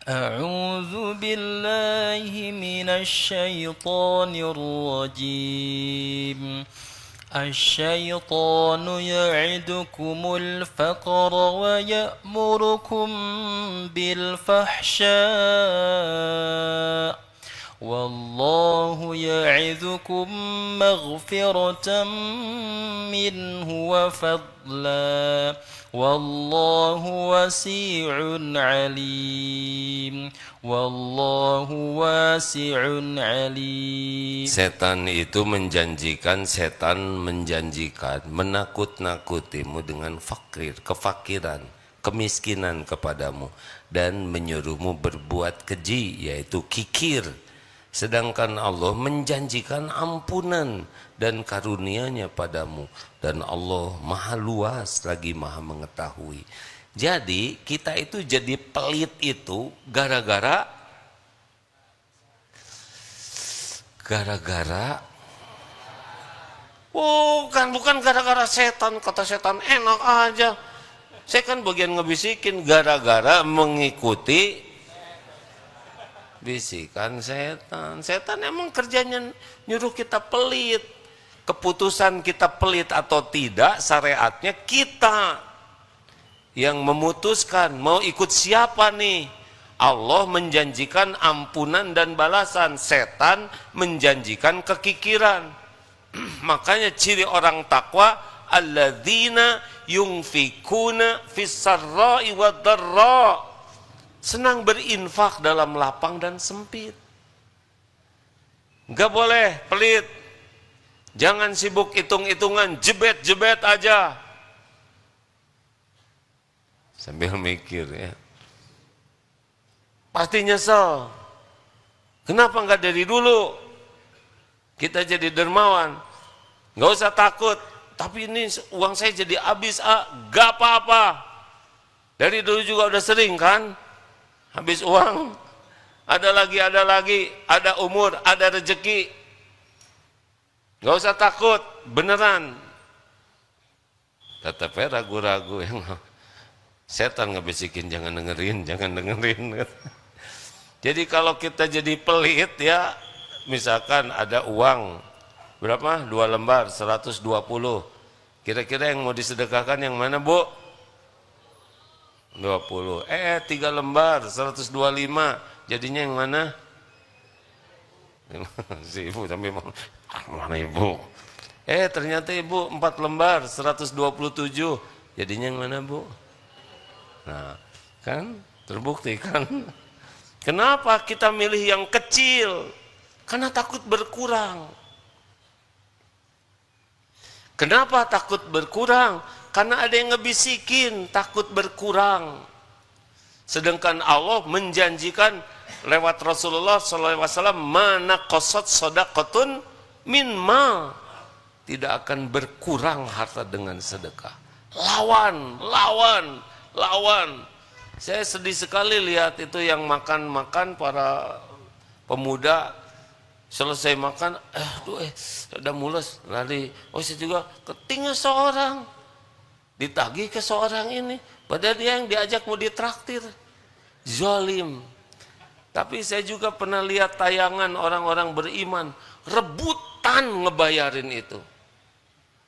A'udzu billahi minasy syaithanir rajim. الشيطان يعدكم الفقر ويأمركم بالفحشاء والله يعظكم مغفرة منه وفضلا والله واسع عليم والله واسع عليم. Setan itu menjanjikan, menakut-nakutimu dengan fakir, kefakiran, kemiskinan kepadamu dan menyuruhmu berbuat keji, yaitu kikir. Sedangkan Allah menjanjikan ampunan dan karunia-Nya padamu, dan Allah maha luas lagi maha mengetahui. Jadi kita itu jadi pelit itu gara-gara bukan gara-gara setan. Kata setan enak aja. Saya kan bagian ngebisikin gara-gara mengikuti bisikan setan. Setan emang kerjanya nyuruh kita pelit. Keputusan kita pelit atau tidak, syariatnya kita yang memutuskan mau ikut siapa nih. Allah menjanjikan ampunan dan balasan, setan menjanjikan kekikiran. Makanya ciri orang takwa, alladzina yunfikuna fis-sarra'i wad-dharra, senang berinfak dalam lapang dan sempit. Enggak boleh pelit. Jangan sibuk hitung-hitungan, jebet-jebet aja. Sambil mikir ya. Pasti nyesel. Kenapa enggak dari dulu? Kita jadi dermawan. Enggak usah takut. Tapi ini uang saya jadi habis, enggak apa-apa. Dari dulu juga udah sering kan? Habis uang, ada lagi, ada umur, ada rezeki. Gak usah takut, beneran. Tetapnya ragu-ragu. Setan ngebisikin, jangan dengerin. Jadi kalau kita jadi pelit ya, misalkan ada uang, berapa? 2 lembar, 120. Kira-kira yang mau disedekahkan yang mana, Bu? 20. 3 lembar 125, jadinya yang mana? Si ibu sampai mana ibu? Ternyata ibu 4 lembar 127, jadinya yang mana, Bu? Nah, kan terbukti kan? Kenapa kita milih yang kecil? Karena takut berkurang. Kenapa takut berkurang? Karena ada yang ngebisikin, takut berkurang. Sedangkan Allah menjanjikan lewat Rasulullah SAW, mana qasat sadaqatun min ma, tidak akan berkurang harta dengan sedekah. Lawan. Saya sedih sekali lihat itu yang makan para pemuda. Selesai makan, udah mules, lari. Saya juga ketinggal seorang. Ditagih ke seorang ini, padahal dia yang diajak mau ditraktir. Zalim. Tapi saya juga pernah lihat tayangan orang-orang beriman rebutan ngebayarin itu.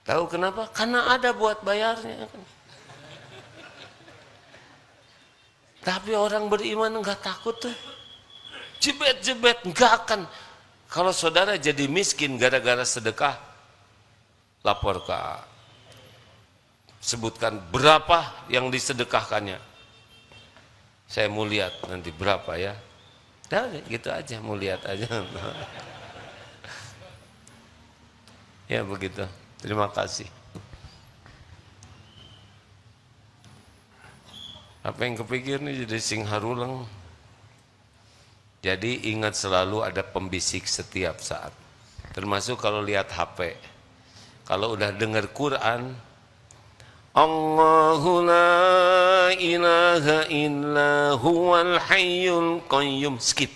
Tahu kenapa? Karena ada buat bayarnya. Tapi orang beriman enggak takut tuh. Jebet-jebet enggak akan. Kalau saudara jadi miskin gara-gara sedekah, lapor ke A. Sebutkan berapa yang disedekahkannya. Saya mau lihat nanti berapa ya. Dah gitu aja, mau lihat aja. Ya begitu. Terima kasih. Apa yang kepikir nih jadi sing harulang. Jadi ingat selalu ada pembisik setiap saat. Termasuk kalau lihat HP. Kalau udah dengar Quran, Allahu la ilaha illa huwal hayyul qayyum. Skip.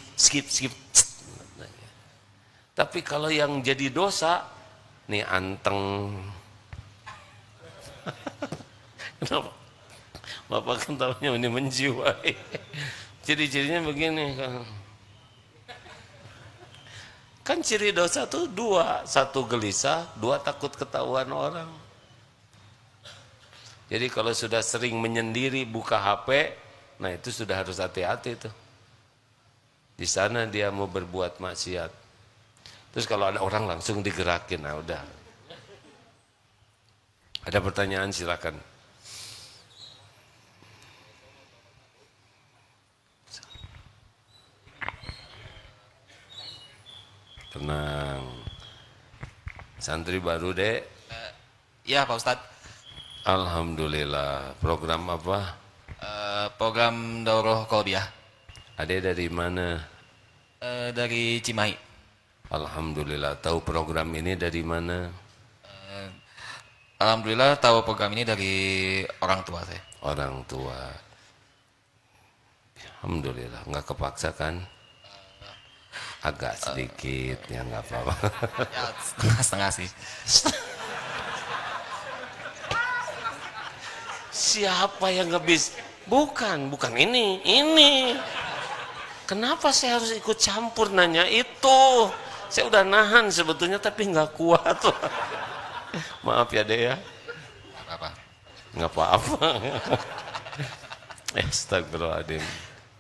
Tapi kalau yang jadi dosa, nih anteng. Kenapa? Bapak kan tahunya ini menjiwai. Ciri-cirinya begini kan. Kan ciri dosa tuh dua, satu gelisah, dua takut ketahuan orang. Jadi kalau sudah sering menyendiri buka HP, nah itu sudah harus hati-hati tuh. Di sana dia mau berbuat maksiat. Terus kalau ada orang langsung digerakin, nah udah. Ada pertanyaan silakan. Tenang. Santri baru, Dek. Ya Pak Ustadz. Alhamdulillah. Program apa? Program Daurah Kolbiah. Adek dari mana? Dari Cimahi. Alhamdulillah. Tahu program ini dari mana? Alhamdulillah tahu program ini dari orang tua saya. Orang tua. Alhamdulillah. Nggak kepaksa kan? Agak sedikit, ya nggak apa-apa. Ya, setengah-setengah sih. Siapa yang ngebis? Bukan ini. Kenapa saya harus ikut campur nanya itu? Saya udah nahan sebetulnya tapi nggak kuat. Maaf ya Dek ya. Apa? Nggak apa-apa. Astagfirullahaladzim.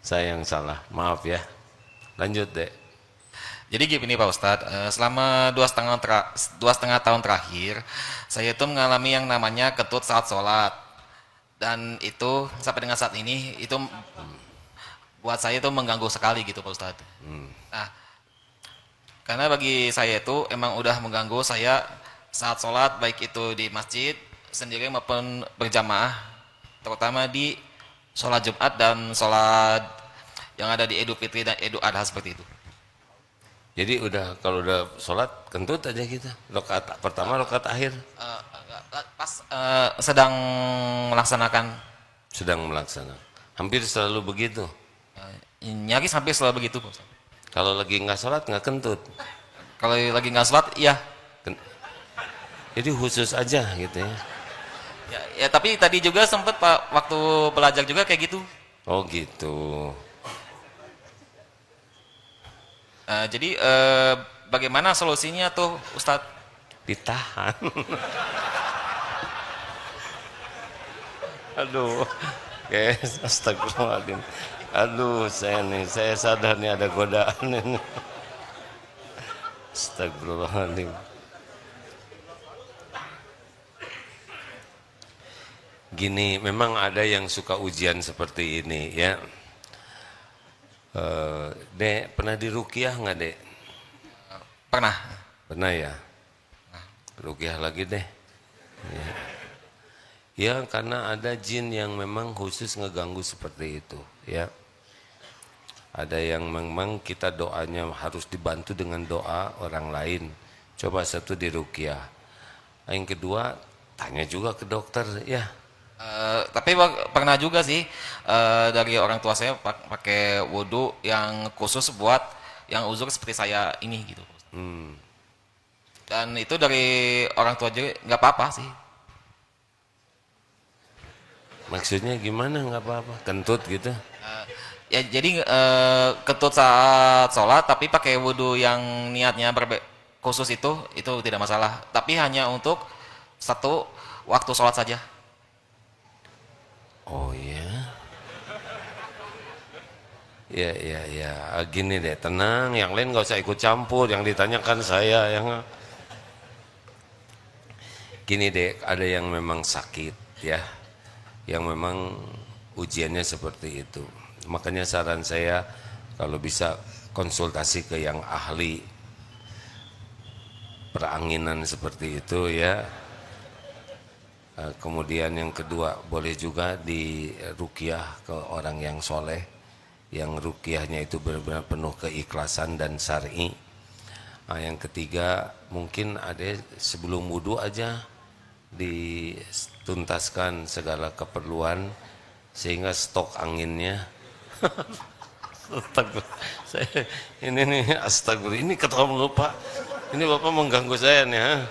Saya yang salah. Maaf ya. Lanjut Dek. Jadi gini Pak Ustadz, selama 2,5 tahun terakhir, saya itu mengalami yang namanya ketut saat sholat. Dan itu sampai dengan saat ini, itu buat saya itu mengganggu sekali gitu Pak Ustadz. Nah, karena bagi saya itu emang udah mengganggu saya saat sholat, baik itu di masjid, sendiri maupun berjamaah, terutama di sholat Jumat dan sholat yang ada di Idul Fitri dan Idul Adha seperti itu. Jadi kalau udah sholat kentut aja kita. Rakaat pertama, rakaat akhir. Pas sedang melaksanakan. Sedang melaksanakan. Hampir selalu begitu. Nyaris hampir selalu begitu. Kalau lagi nggak sholat nggak kentut. Kalau lagi nggak sholat, iya. Jadi khusus aja gitu ya. Ya tapi tadi juga sempat Pak waktu belajar juga kayak gitu. Oh gitu. Jadi bagaimana solusinya tuh Ustadz? Ditahan. Aduh, guys, astagfirullahaladzim. Aduh, saya sadar nih ada godaan ini. Astagfirullahaladzim. Gini, memang ada yang suka ujian seperti ini ya. Dek, pernah diruqyah nggak Dek? Pernah. Pernah ya? Ruqyah lagi deh. Ya, karena ada jin yang memang khusus ngeganggu seperti itu ya. Ada yang memang kita doanya harus dibantu dengan doa orang lain. Coba satu diruqyah. Yang kedua, tanya juga ke dokter ya. Tapi pernah juga sih dari orang tua saya pakai wudhu yang khusus buat yang uzur seperti saya ini gitu. Dan itu dari orang tua juga nggak apa-apa sih. Maksudnya gimana nggak apa-apa? Kentut gitu? Ya jadi ketut saat sholat tapi pakai wudhu yang niatnya khusus itu tidak masalah. Tapi hanya untuk satu waktu sholat saja. Oh ya. Ya, gini deh, tenang, yang lain nggak usah ikut campur, yang ditanyakan saya yang gini deh, ada yang memang sakit ya, yang memang ujiannya seperti itu. Makanya saran saya Kalau bisa konsultasi ke yang ahli peranginan seperti itu ya. Kemudian yang kedua, boleh juga di ruqyah ke orang yang soleh, yang ruqyahnya itu benar-benar penuh keikhlasan dan syar'i. Yang ketiga, mungkin ada sebelum wudhu aja dituntaskan segala keperluan sehingga stok anginnya. Astagfirullah. Astagfirullah. Ini ketawa mulu Pak. Ini Bapak mengganggu saya nih.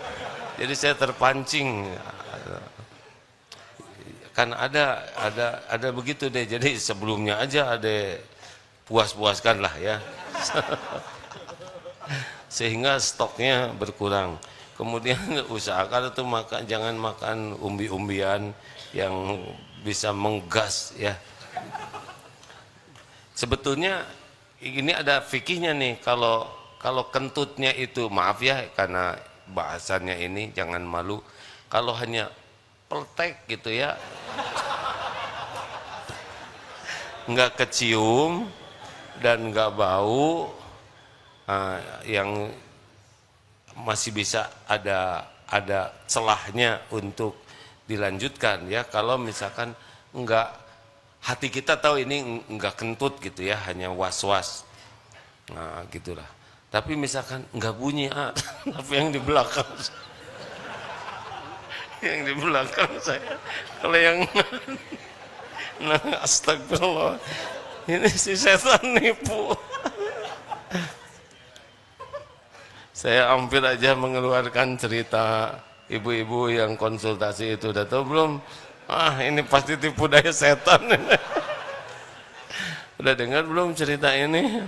Jadi saya terpancing. Kan ada begitu deh. Jadi sebelumnya aja ada puas-puaskan lah ya. Sehingga stoknya berkurang. Kemudian usahakan itu jangan makan umbi-umbian yang bisa menggas ya. Sebetulnya ini ada fikihnya nih, kalau kentutnya itu, maaf ya karena bahasannya ini jangan malu, kalau hanya peltek gitu ya, nggak kecium dan nggak bau, yang masih bisa ada celahnya untuk dilanjutkan ya. Kalau misalkan nggak, hati kita tahu ini enggak kentut gitu ya, hanya was-was. Nah, gitulah. Tapi misalkan enggak bunyi, tapi yang di belakang yang di belakang saya. Kalau yang nah, astagfirullah. Ini si setan nipu. Saya hampir aja mengeluarkan cerita ibu-ibu yang konsultasi itu. Udah tahu belum? Ini pasti tipu daya setan. Udah dengar belum cerita ini?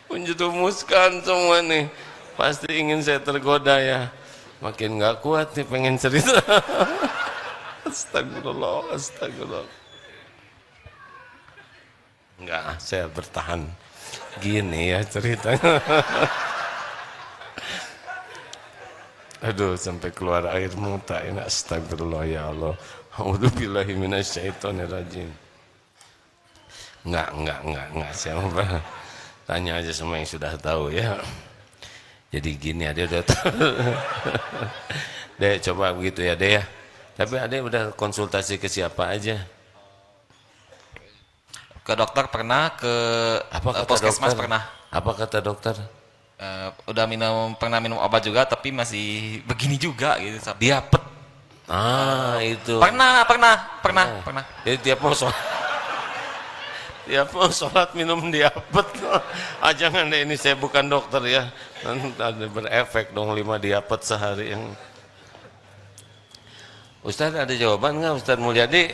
Menjerumuskan semua nih. Pasti ingin saya tergoda ya. Makin gak kuat nih pengen cerita. Astagfirullah, astagfirullah. Enggak, saya bertahan. Gini ya ceritanya. Aduh, sampai keluar air muta ini. Astagfirullah ya Allah. A'udzubillahi minasyaitonirrajim. Enggak. Saya mau tanya aja sama yang sudah tahu ya. Jadi gini, Ade udah tahu. Dek, coba begitu ya, Dek ya. Tapi Ade udah konsultasi ke siapa aja? Ke dokter pernah, ke puskesmas pernah. Apa kata dokter? Udah pernah minum obat juga, tapi masih begini juga gitu. Diapet. Itu. Pernah. Jadi tiap mau sholat minum diapet. Jangan deh, ini saya bukan dokter ya. Nanti ada berefek dong 5 diapet sehari yang. Ustaz ada jawaban nggak Ustaz Mulyadi?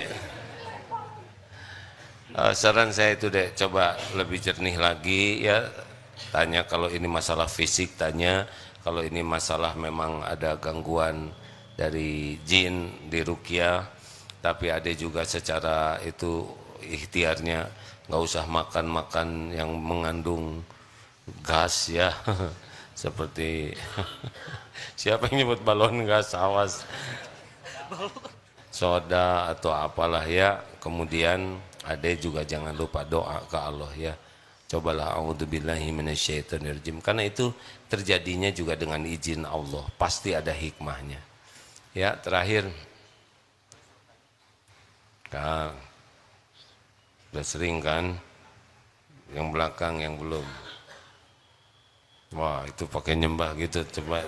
Saran saya itu deh, coba lebih jernih lagi ya. Tanya kalau ini masalah fisik, tanya kalau ini masalah memang ada gangguan dari jin di ruqyah, tapi ada juga secara itu ikhtiarnya nggak usah makan yang mengandung gas ya. Seperti siapa yang nyebut balon gas, awas, soda atau apalah ya. Kemudian ada juga jangan lupa doa ke Allah ya. Cobalah a'udzubillahi minasyaitonirrajim, karena itu terjadinya juga dengan izin Allah, pasti ada hikmahnya. Ya, terakhir. Kang. Udah sering kan? Yang belakang yang belum. Wah, itu pakai nyembah gitu, coba.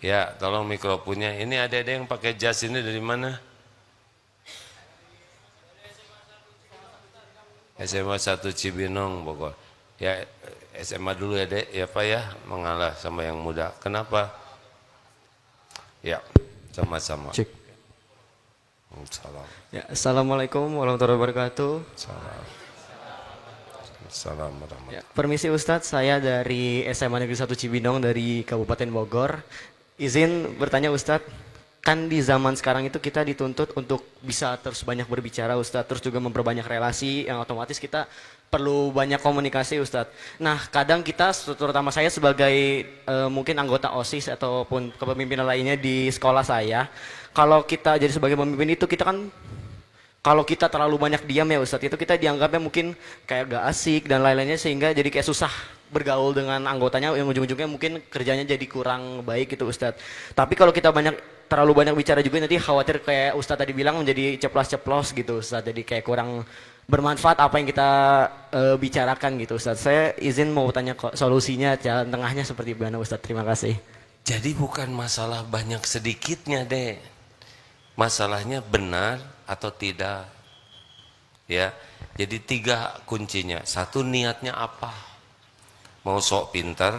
Ya, tolong mikrofonnya. Ini ada yang pakai jas ini dari mana? SMA 1 Cibinong Bogor. Ya SMA dulu ya Dek, ya Pak ya, mengalah sama yang muda. Kenapa? Ya, sama-sama. Cek. Salam. Ya, Assalamualaikum warahmatullahi wabarakatuh. Salam. Salam warahmatullahi. Ya, permisi Ustadz, saya dari SMA Negeri 1 Cibinong dari Kabupaten Bogor. Izin bertanya Ustadz, kan di zaman sekarang itu kita dituntut untuk bisa terus banyak berbicara Ustadz, terus juga memperbanyak relasi yang otomatis kita perlu banyak komunikasi Ustadz. Nah kadang kita, terutama saya sebagai mungkin anggota OSIS ataupun kepemimpinan lainnya di sekolah saya, kalau kita jadi sebagai pemimpin itu kita kan kalau kita terlalu banyak diam ya Ustadz, itu kita dianggapnya mungkin kayak gak asik dan lain-lainnya, sehingga jadi kayak susah bergaul dengan anggotanya, yang ujung-ujungnya mungkin kerjanya jadi kurang baik gitu Ustadz. Tapi kalau kita terlalu banyak bicara juga, nanti khawatir kayak Ustadz tadi bilang menjadi ceplos-ceplos gitu Ustadz, jadi kayak kurang bermanfaat apa yang kita bicarakan gitu Ustadz. Saya izin mau tanya solusinya, jalan tengahnya seperti mana Ustadz. Terima kasih. Jadi bukan masalah banyak sedikitnya deh, masalahnya benar atau tidak, ya. Jadi 3 kuncinya. 1, niatnya apa? Mau sok pintar,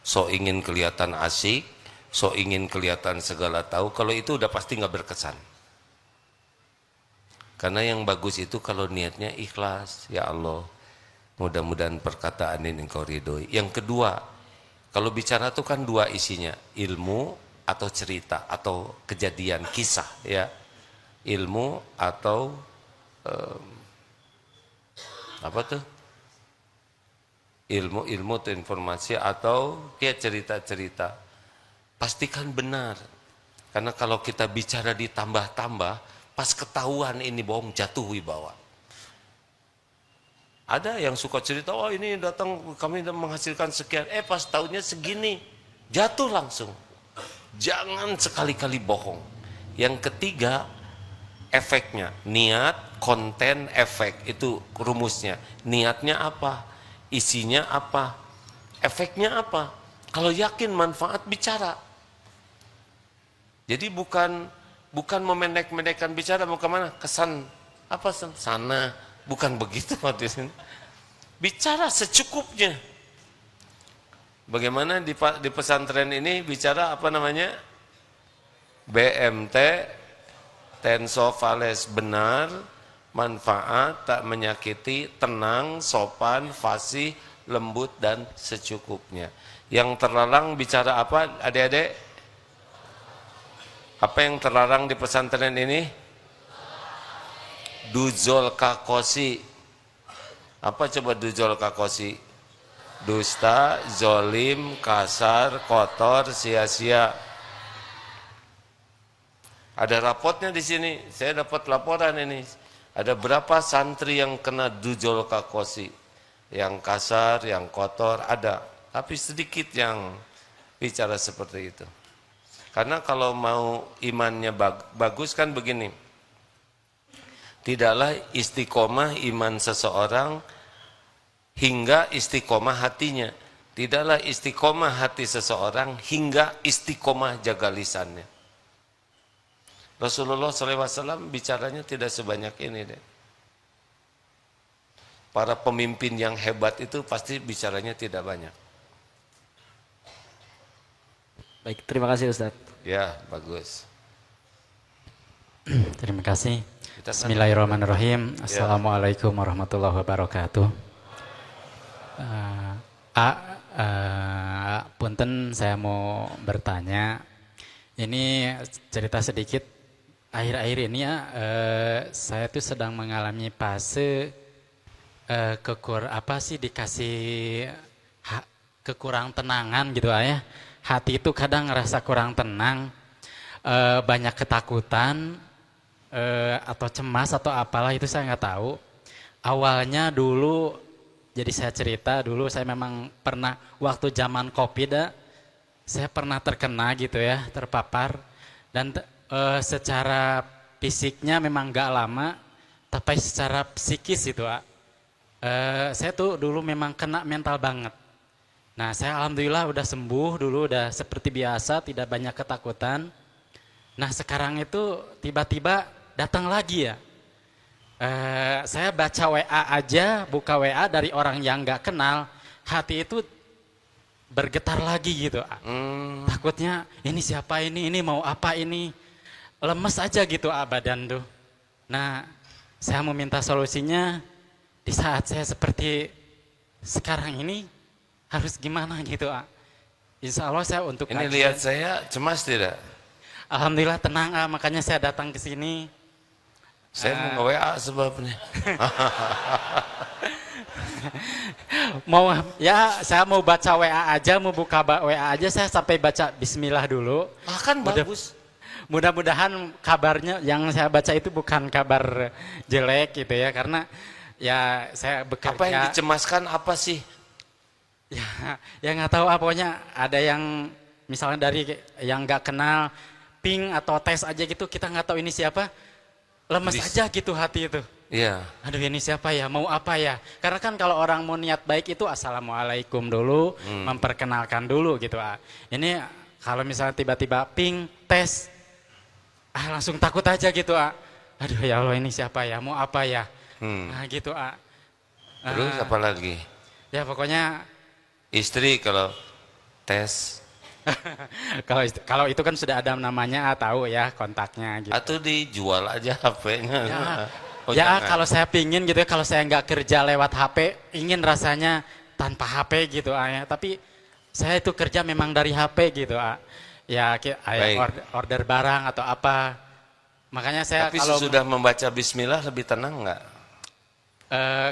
sok ingin kelihatan asik, sok ingin kelihatan segala tahu. Kalau itu udah pasti nggak berkesan. Karena yang bagus itu kalau niatnya ikhlas. Ya Allah, mudah-mudahan perkataan ini Engkau ridhoi. Yang kedua, kalau bicara itu kan 2 isinya, ilmu atau cerita atau kejadian, kisah, ya. Ilmu atau apa tuh? Ilmu atau informasi atau ya cerita-cerita. Pastikan benar. Karena kalau kita bicara ditambah-tambah, pas ketahuan ini bohong, jatuh wibawa. Ada yang suka cerita, oh ini datang kami menghasilkan sekian, pas tahunnya segini, jatuh langsung. Jangan sekali-kali bohong. Yang ketiga, efeknya, niat, konten, efek, itu rumusnya. Niatnya apa? Isinya apa? Efeknya apa? Kalau yakin manfaat, bicara. Jadi bukan memendek-mendekkan bicara, mau kemana? Kesan apa sana? Bukan begitu maksudnya. Bicara secukupnya. Bagaimana di pesantren ini bicara apa namanya? BMT, tensofales, benar, manfaat, tak menyakiti, tenang, sopan, fasih, lembut, dan secukupnya. Yang terlarang bicara apa, adik-adik? Apa yang terlarang di pesantren ini? Duzol kakosi. Apa coba duzol kakosi? Dusta, zolim, kasar, kotor, sia-sia. Ada rapotnya di sini. Saya dapat laporan ini. Ada berapa santri yang kena duzol kakosi? Yang kasar, yang kotor, ada. Tapi sedikit yang bicara seperti itu. Karena kalau mau imannya bagus kan begini. Tidaklah istiqomah iman seseorang hingga istiqomah hatinya. Tidaklah istiqomah hati seseorang hingga istiqomah jaga lisannya. Rasulullah SAW bicaranya tidak sebanyak ini deh. Para pemimpin yang hebat itu pasti bicaranya tidak banyak. Baik, terima kasih Ustadz. Ya, bagus. Terima kasih. Kita kan- Bismillahirrahmanirrahim. Assalamualaikum warahmatullahi wabarakatuh. Punten, saya mau bertanya. Ini cerita sedikit. Akhir-akhir ini ya, saya tuh sedang mengalami fase dikasih kekurang tenangan gitu ya. Hati itu kadang ngerasa kurang tenang, banyak ketakutan atau cemas atau apalah itu saya nggak tahu. Awalnya dulu, jadi saya cerita dulu saya memang pernah waktu zaman COVID saya pernah terkena gitu ya, terpapar dan secara fisiknya memang nggak lama, tapi secara psikis itu saya tuh dulu memang kena mental banget. Nah, saya alhamdulillah udah sembuh, dulu udah seperti biasa, tidak banyak ketakutan. Nah, sekarang itu tiba-tiba datang lagi ya. Saya baca WA aja, buka WA dari orang yang nggak kenal, hati itu bergetar lagi gitu. Takutnya ini siapa ini mau apa ini. Lemes aja gitu badan tuh. Nah, saya mau minta solusinya di saat saya seperti sekarang ini, harus gimana gitu. Insya Allah saya untuk Ini lihat saya cemas tidak? Alhamdulillah tenang, makanya saya datang ke sini. Saya mau nge-WA sebabnya. Saya mau baca WA aja, mau buka WA aja, saya sampai baca bismillah dulu. Kan bagus. mudah-mudahan kabarnya yang saya baca itu bukan kabar jelek gitu ya, karena ya saya bekerja. Apa yang dicemaskan apa sih? Ya nggak tahu pokoknya ada yang misalnya dari yang nggak kenal ping atau tes aja gitu, kita nggak tahu ini siapa, lemes aja gitu hati itu. Iya. Aduh ini siapa ya, mau apa ya? Karena kan kalau orang mau niat baik itu assalamualaikum dulu, memperkenalkan dulu gitu. Ini kalau misalnya tiba-tiba ping, tes, langsung takut aja gitu. Aduh ya Allah ini siapa ya, mau apa ya? Nah gitu. Terus apa lagi? Ya pokoknya Istri kalau tes kalau itu kan sudah ada namanya, tahu ya kontaknya gitu. atau dijual aja HP-nya. Ya, Oh, ya jangan. kalau saya pingin gitu ya, kalau saya nggak kerja lewat HP, ingin rasanya tanpa HP gitu ya. Tapi saya itu kerja memang dari HP gitu ya, Baik. order barang atau apa. Makanya saya Tapi kalau sudah membaca Bismillah lebih tenang nggak?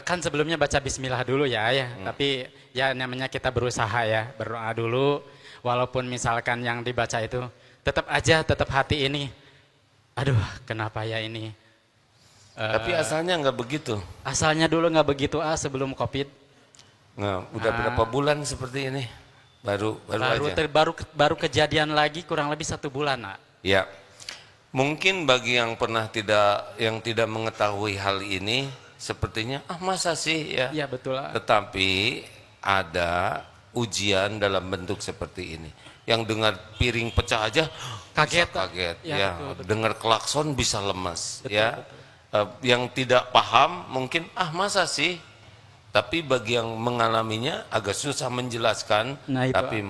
kan sebelumnya baca Bismillah dulu ya. Tapi ya namanya kita berusaha ya, berdoa dulu. Walaupun misalkan yang dibaca itu tetap hati ini, aduh kenapa ya ini. Tapi asalnya nggak begitu. Asalnya dulu nggak begitu sebelum COVID. Nah, udah berapa bulan seperti ini? Baru aja. Baru kejadian lagi kurang lebih 1 bulan. Ya, mungkin bagi yang tidak mengetahui hal ini, sepertinya masa sih ya. Iya betul. Tetapi ada ujian dalam bentuk seperti ini. Yang dengar piring pecah aja Kaget. bisa kaget, Ya, ya. betul. Dengar klakson bisa lemas, Betul, ya. Yang tidak paham mungkin masa sih. Tapi bagi yang mengalaminya agak susah menjelaskan. Nah, itu, tapi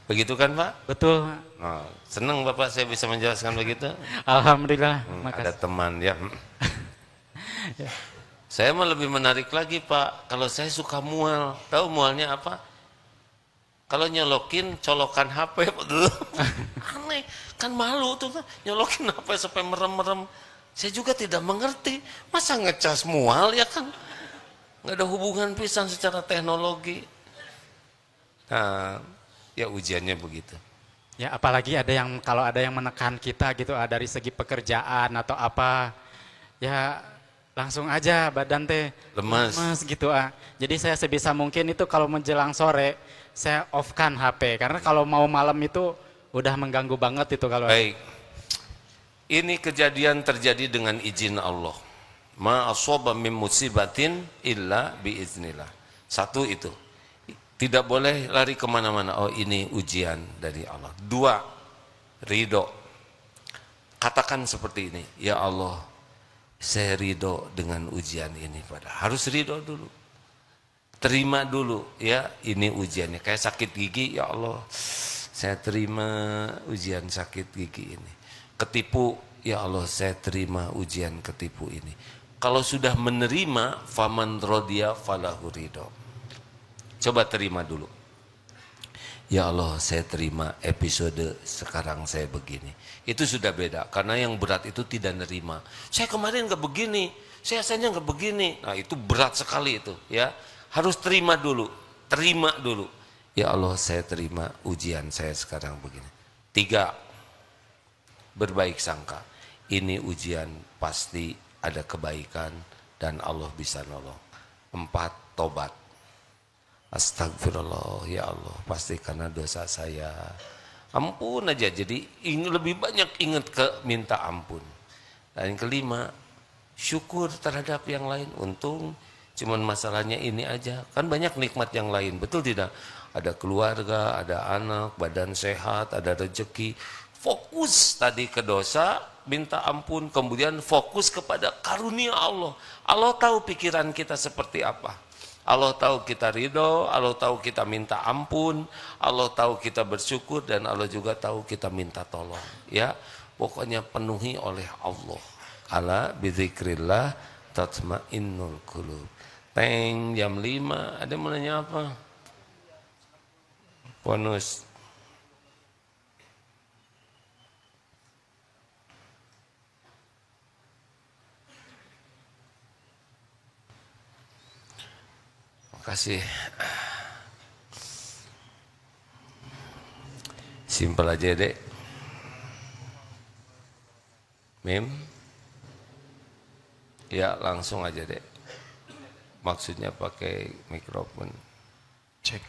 begitu kan Pak? Betul. Nah, senang Bapak saya bisa menjelaskan begitu. Alhamdulillah. Ada Makasih. teman ya. Saya mau lebih menarik lagi Pak. Kalau saya suka mual, tahu mualnya apa? Kalau nyolokin colokan HP, aneh, kan malu tuh nyolokin HP sampai merem-merem. Saya juga tidak mengerti, masa ngecas mual ya kan? Nggak ada hubungan pisan secara teknologi. Nah, ya ujiannya begitu. Ya apalagi kalau ada yang menekan kita gitu dari segi pekerjaan atau apa, ya langsung aja badan teh Lemas. gitu Jadi saya sebisa mungkin itu kalau menjelang sore saya off-kan HP, karena kalau mau malam itu udah mengganggu banget itu kalau. Baik. Ini kejadian terjadi dengan izin Allah. Ma asaba min musibatin illa biiznillah. Satu itu. Tidak boleh lari kemana-mana. Oh ini ujian dari Allah. 2, ridho. Katakan seperti ini. Ya Allah, saya ridho dengan ujian ini. Harus ridho dulu. Terima dulu ya, ini ujiannya. Kayak sakit gigi, ya Allah, saya terima ujian sakit gigi ini. Ketipu, ya Allah saya terima ujian ketipu ini. Kalau sudah menerima, faman rodiya falahu ridho. Coba terima dulu. Ya Allah saya terima episode sekarang saya begini. Itu sudah beda, karena yang berat itu tidak nerima. Saya kemarin gak begini, saya asalnya gak begini. Nah itu berat sekali itu ya. Harus terima dulu, terima dulu. Ya Allah saya terima ujian saya sekarang begini. 3, berbaik sangka, ini ujian pasti ada kebaikan dan Allah bisa nolong. 4, tobat. Astagfirullah, ya Allah, pasti karena dosa saya. Ampun aja, jadi lebih banyak ingat minta ampun. Dan yang 5, syukur terhadap yang lain. Untung cuman masalahnya ini aja. Kan banyak nikmat yang lain, betul tidak? Ada keluarga, ada anak, badan sehat, ada rezeki. Fokus tadi ke dosa, minta ampun, kemudian fokus kepada karunia Allah. Allah tahu pikiran kita seperti apa. Allah tahu kita ridho, Allah tahu kita minta ampun, Allah tahu kita bersyukur, dan Allah juga tahu kita minta tolong. Ya, pokoknya penuhi oleh Allah. Ala bidzikrillah tatmainnul qulub. Teng, jam 5, ada yang mau nanya apa? Bonus. Makasih. Simpel aja dek. Mim? Ya langsung aja deh. Maksudnya pakai mikrofon. Cek.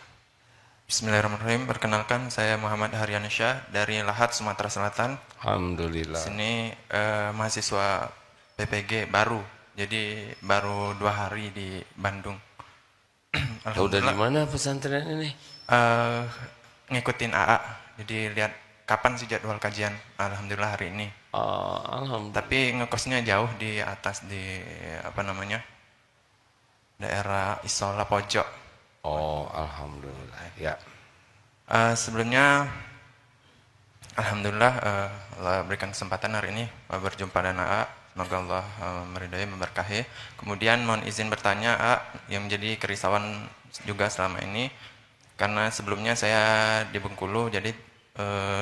Bismillahirrahmanirrahim. Perkenalkan, saya Muhammad Haryansyah dari Lahat, Sumatera Selatan. Alhamdulillah. Sini mahasiswa PPG baru. Jadi baru 2 hari di Bandung. Tahu dari mana pesantren ini? Ngikutin AA. Jadi lihat kapan sih jadwal kajian. Alhamdulillah hari ini. Alhamdulillah. Tapi ngekosnya jauh di atas, di apa namanya, daerah Isola Pojok. Oh, alhamdulillah. Ya. Sebelumnya alhamdulillah Allah berikan kesempatan hari ini berjumpa dengan AA. Semoga Allah meridai, memberkahi. Kemudian mohon izin bertanya, AA, yang menjadi kerisauan juga selama ini, karena sebelumnya saya di Bengkulu, jadi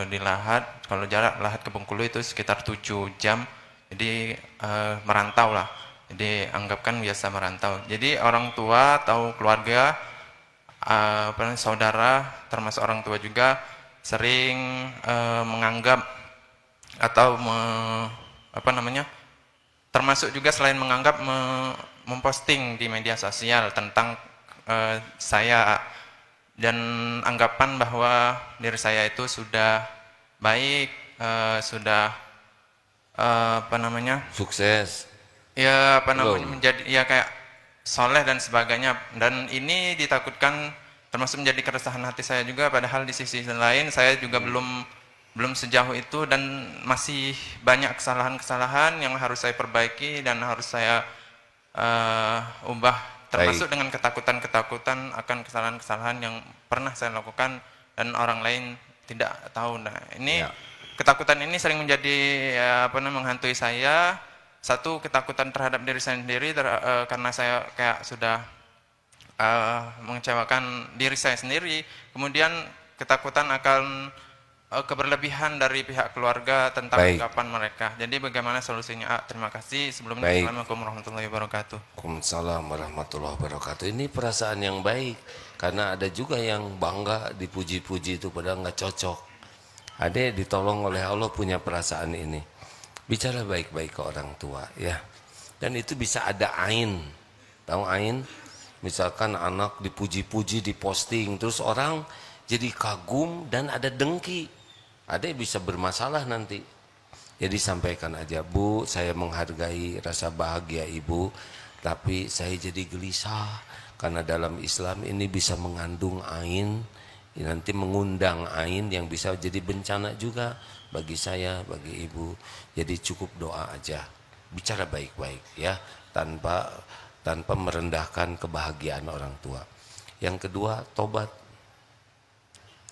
di Lahat, kalau jarak Lahat ke Bengkulu itu sekitar 7 jam, jadi merantau lah. Jadi anggapkan biasa merantau. Jadi orang tua atau keluarga, saudara, termasuk orang tua juga sering menganggap atau termasuk juga selain menganggap memposting di media sosial tentang saya, dan anggapan bahwa diri saya itu sudah baik, sudah Sukses. ya menjadi ya kayak soleh dan sebagainya, dan ini ditakutkan termasuk menjadi keresahan hati saya juga, padahal di sisi lain saya juga belum sejauh itu dan masih banyak kesalahan-kesalahan yang harus saya perbaiki dan harus saya ubah, termasuk dengan ketakutan-ketakutan akan kesalahan-kesalahan yang pernah saya lakukan dan orang lain tidak tahu. Nah, ini ketakutan ini sering menjadi menghantui saya. Satu, ketakutan terhadap diri saya sendiri karena saya kayak sudah mengecewakan diri saya sendiri. Kemudian ketakutan akan keberlebihan dari pihak keluarga tentang anggapan mereka. Jadi bagaimana solusinya? Terima kasih. Sebelumnya Assalamualaikum warahmatullahi wabarakatuh. Waalaikumsalam warahmatullahi wabarakatuh. Ini perasaan yang baik, karena ada juga yang bangga dipuji-puji itu padahal nggak cocok. Ada ditolong oleh Allah punya perasaan ini. Bicara baik-baik ke orang tua ya. Dan itu bisa ada ain. Tahu ain? Misalkan anak dipuji-puji, diposting, terus orang jadi kagum dan ada dengki. Ada yang bisa bermasalah nanti. Jadi sampaikan aja, Bu, saya menghargai rasa bahagia Ibu, tapi saya jadi gelisah karena dalam Islam ini bisa mengandung ain, nanti mengundang ain yang bisa jadi bencana juga bagi saya, bagi Ibu. Jadi cukup doa aja. Bicara baik-baik ya, tanpa merendahkan kebahagiaan orang tua. Yang kedua, tobat.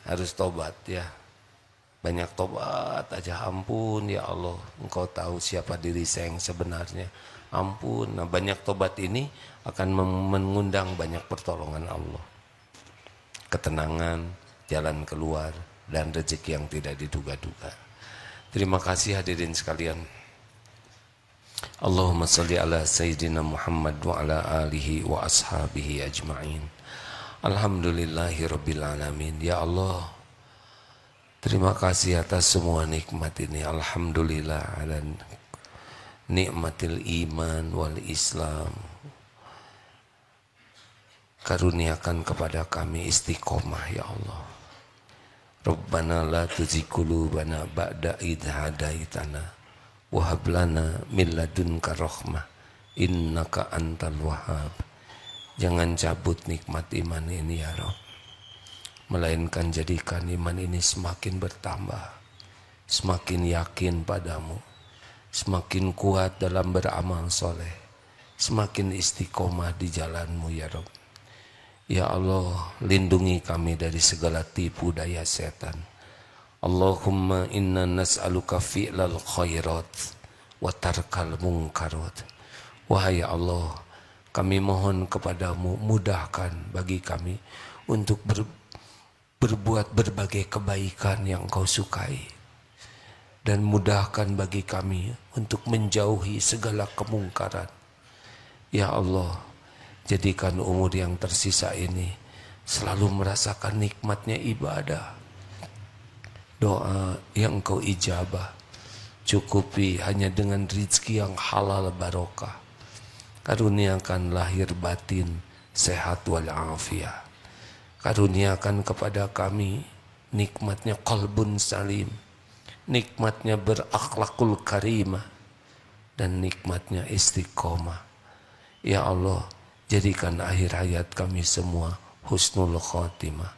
Harus tobat ya. Banyak tobat aja, ampun ya Allah, Engkau tahu siapa diri saya yang sebenarnya. Ampun. Nah, banyak tobat ini akan mengundang banyak pertolongan Allah. Ketenangan, jalan keluar, dan rezeki yang tidak diduga-duga. Terima kasih hadirin sekalian. Allahumma salli ala Sayyidina Muhammad wa ala alihi wa ashabihi ajma'in. Alhamdulillahi Rabbil Alamin. Ya Allah, terima kasih atas semua nikmat ini. Alhamdulillah ala nikmatil iman wal Islam. Karuniakan kepada kami istiqomah ya Allah. Rabbana la tuzigh qulubana ba'da idh hadaitana wa hab lana min ladunka rahmah innaka antal wahhab. Jangan cabut nikmat iman ini ya Rabb, melainkan jadikan iman ini semakin bertambah, semakin yakin padamu, semakin kuat dalam beramal soleh, semakin istiqomah di jalanmu ya Rabb. Ya Allah, lindungi kami dari segala tipu daya setan. Allahumma inna nas'aluka fi'lal khairat wa tarkal munkarat. Wahai Allah, kami mohon kepadamu, mudahkan bagi kami untuk berbuat berbagai kebaikan yang Kau sukai, dan mudahkan bagi kami untuk menjauhi segala kemungkaran. Ya Allah, jadikan umur yang tersisa ini selalu merasakan nikmatnya ibadah, doa yang Kau ijabah, cukupi hanya dengan rizki yang halal barokah. Karuniakan lahir batin sehat walafiat. Karuniakan kepada kami nikmatnya qalbun salim, nikmatnya berakhlakul karimah, dan nikmatnya istiqomah. Ya Allah, jadikan akhir hayat kami semua husnul khotimah.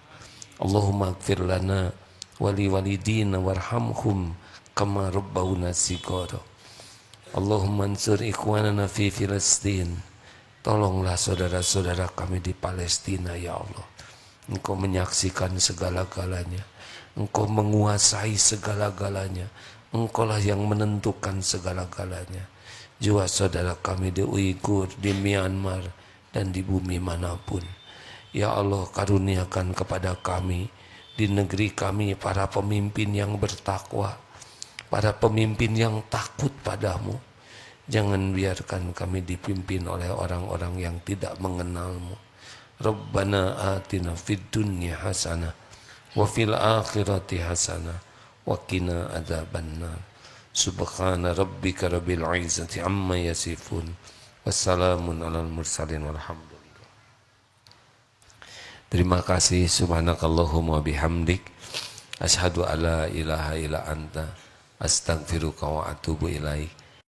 Allahumma ighfir lana wali walidina warhamhum kama rabbawna sigara. Allahumma ansur ikhwanana fi Filistin. Tolonglah saudara-saudara kami di Palestina ya Allah. Engkau menyaksikan segala-galanya. Engkau menguasai segala-galanya. Engkaulah yang menentukan segala-galanya. Jiwa saudara kami di Uighur, di Myanmar, dan di bumi manapun. Ya Allah, karuniakan kepada kami, di negeri kami, para pemimpin yang bertakwa, para pemimpin yang takut padamu. Jangan biarkan kami dipimpin oleh orang-orang yang tidak mengenalmu. Rabbana atina fid dunya hasanah wa fil akhirati hasanah wa qina adzabannar. Subhana rabbika rabbil izzati amma yasifun. Wassalamun alal mursalin walhamdulillah. Terima kasih. Subhanakallahumma bihamdik asyhadu alla ilaha illa anta astaghfiruka wa atubu ilaik.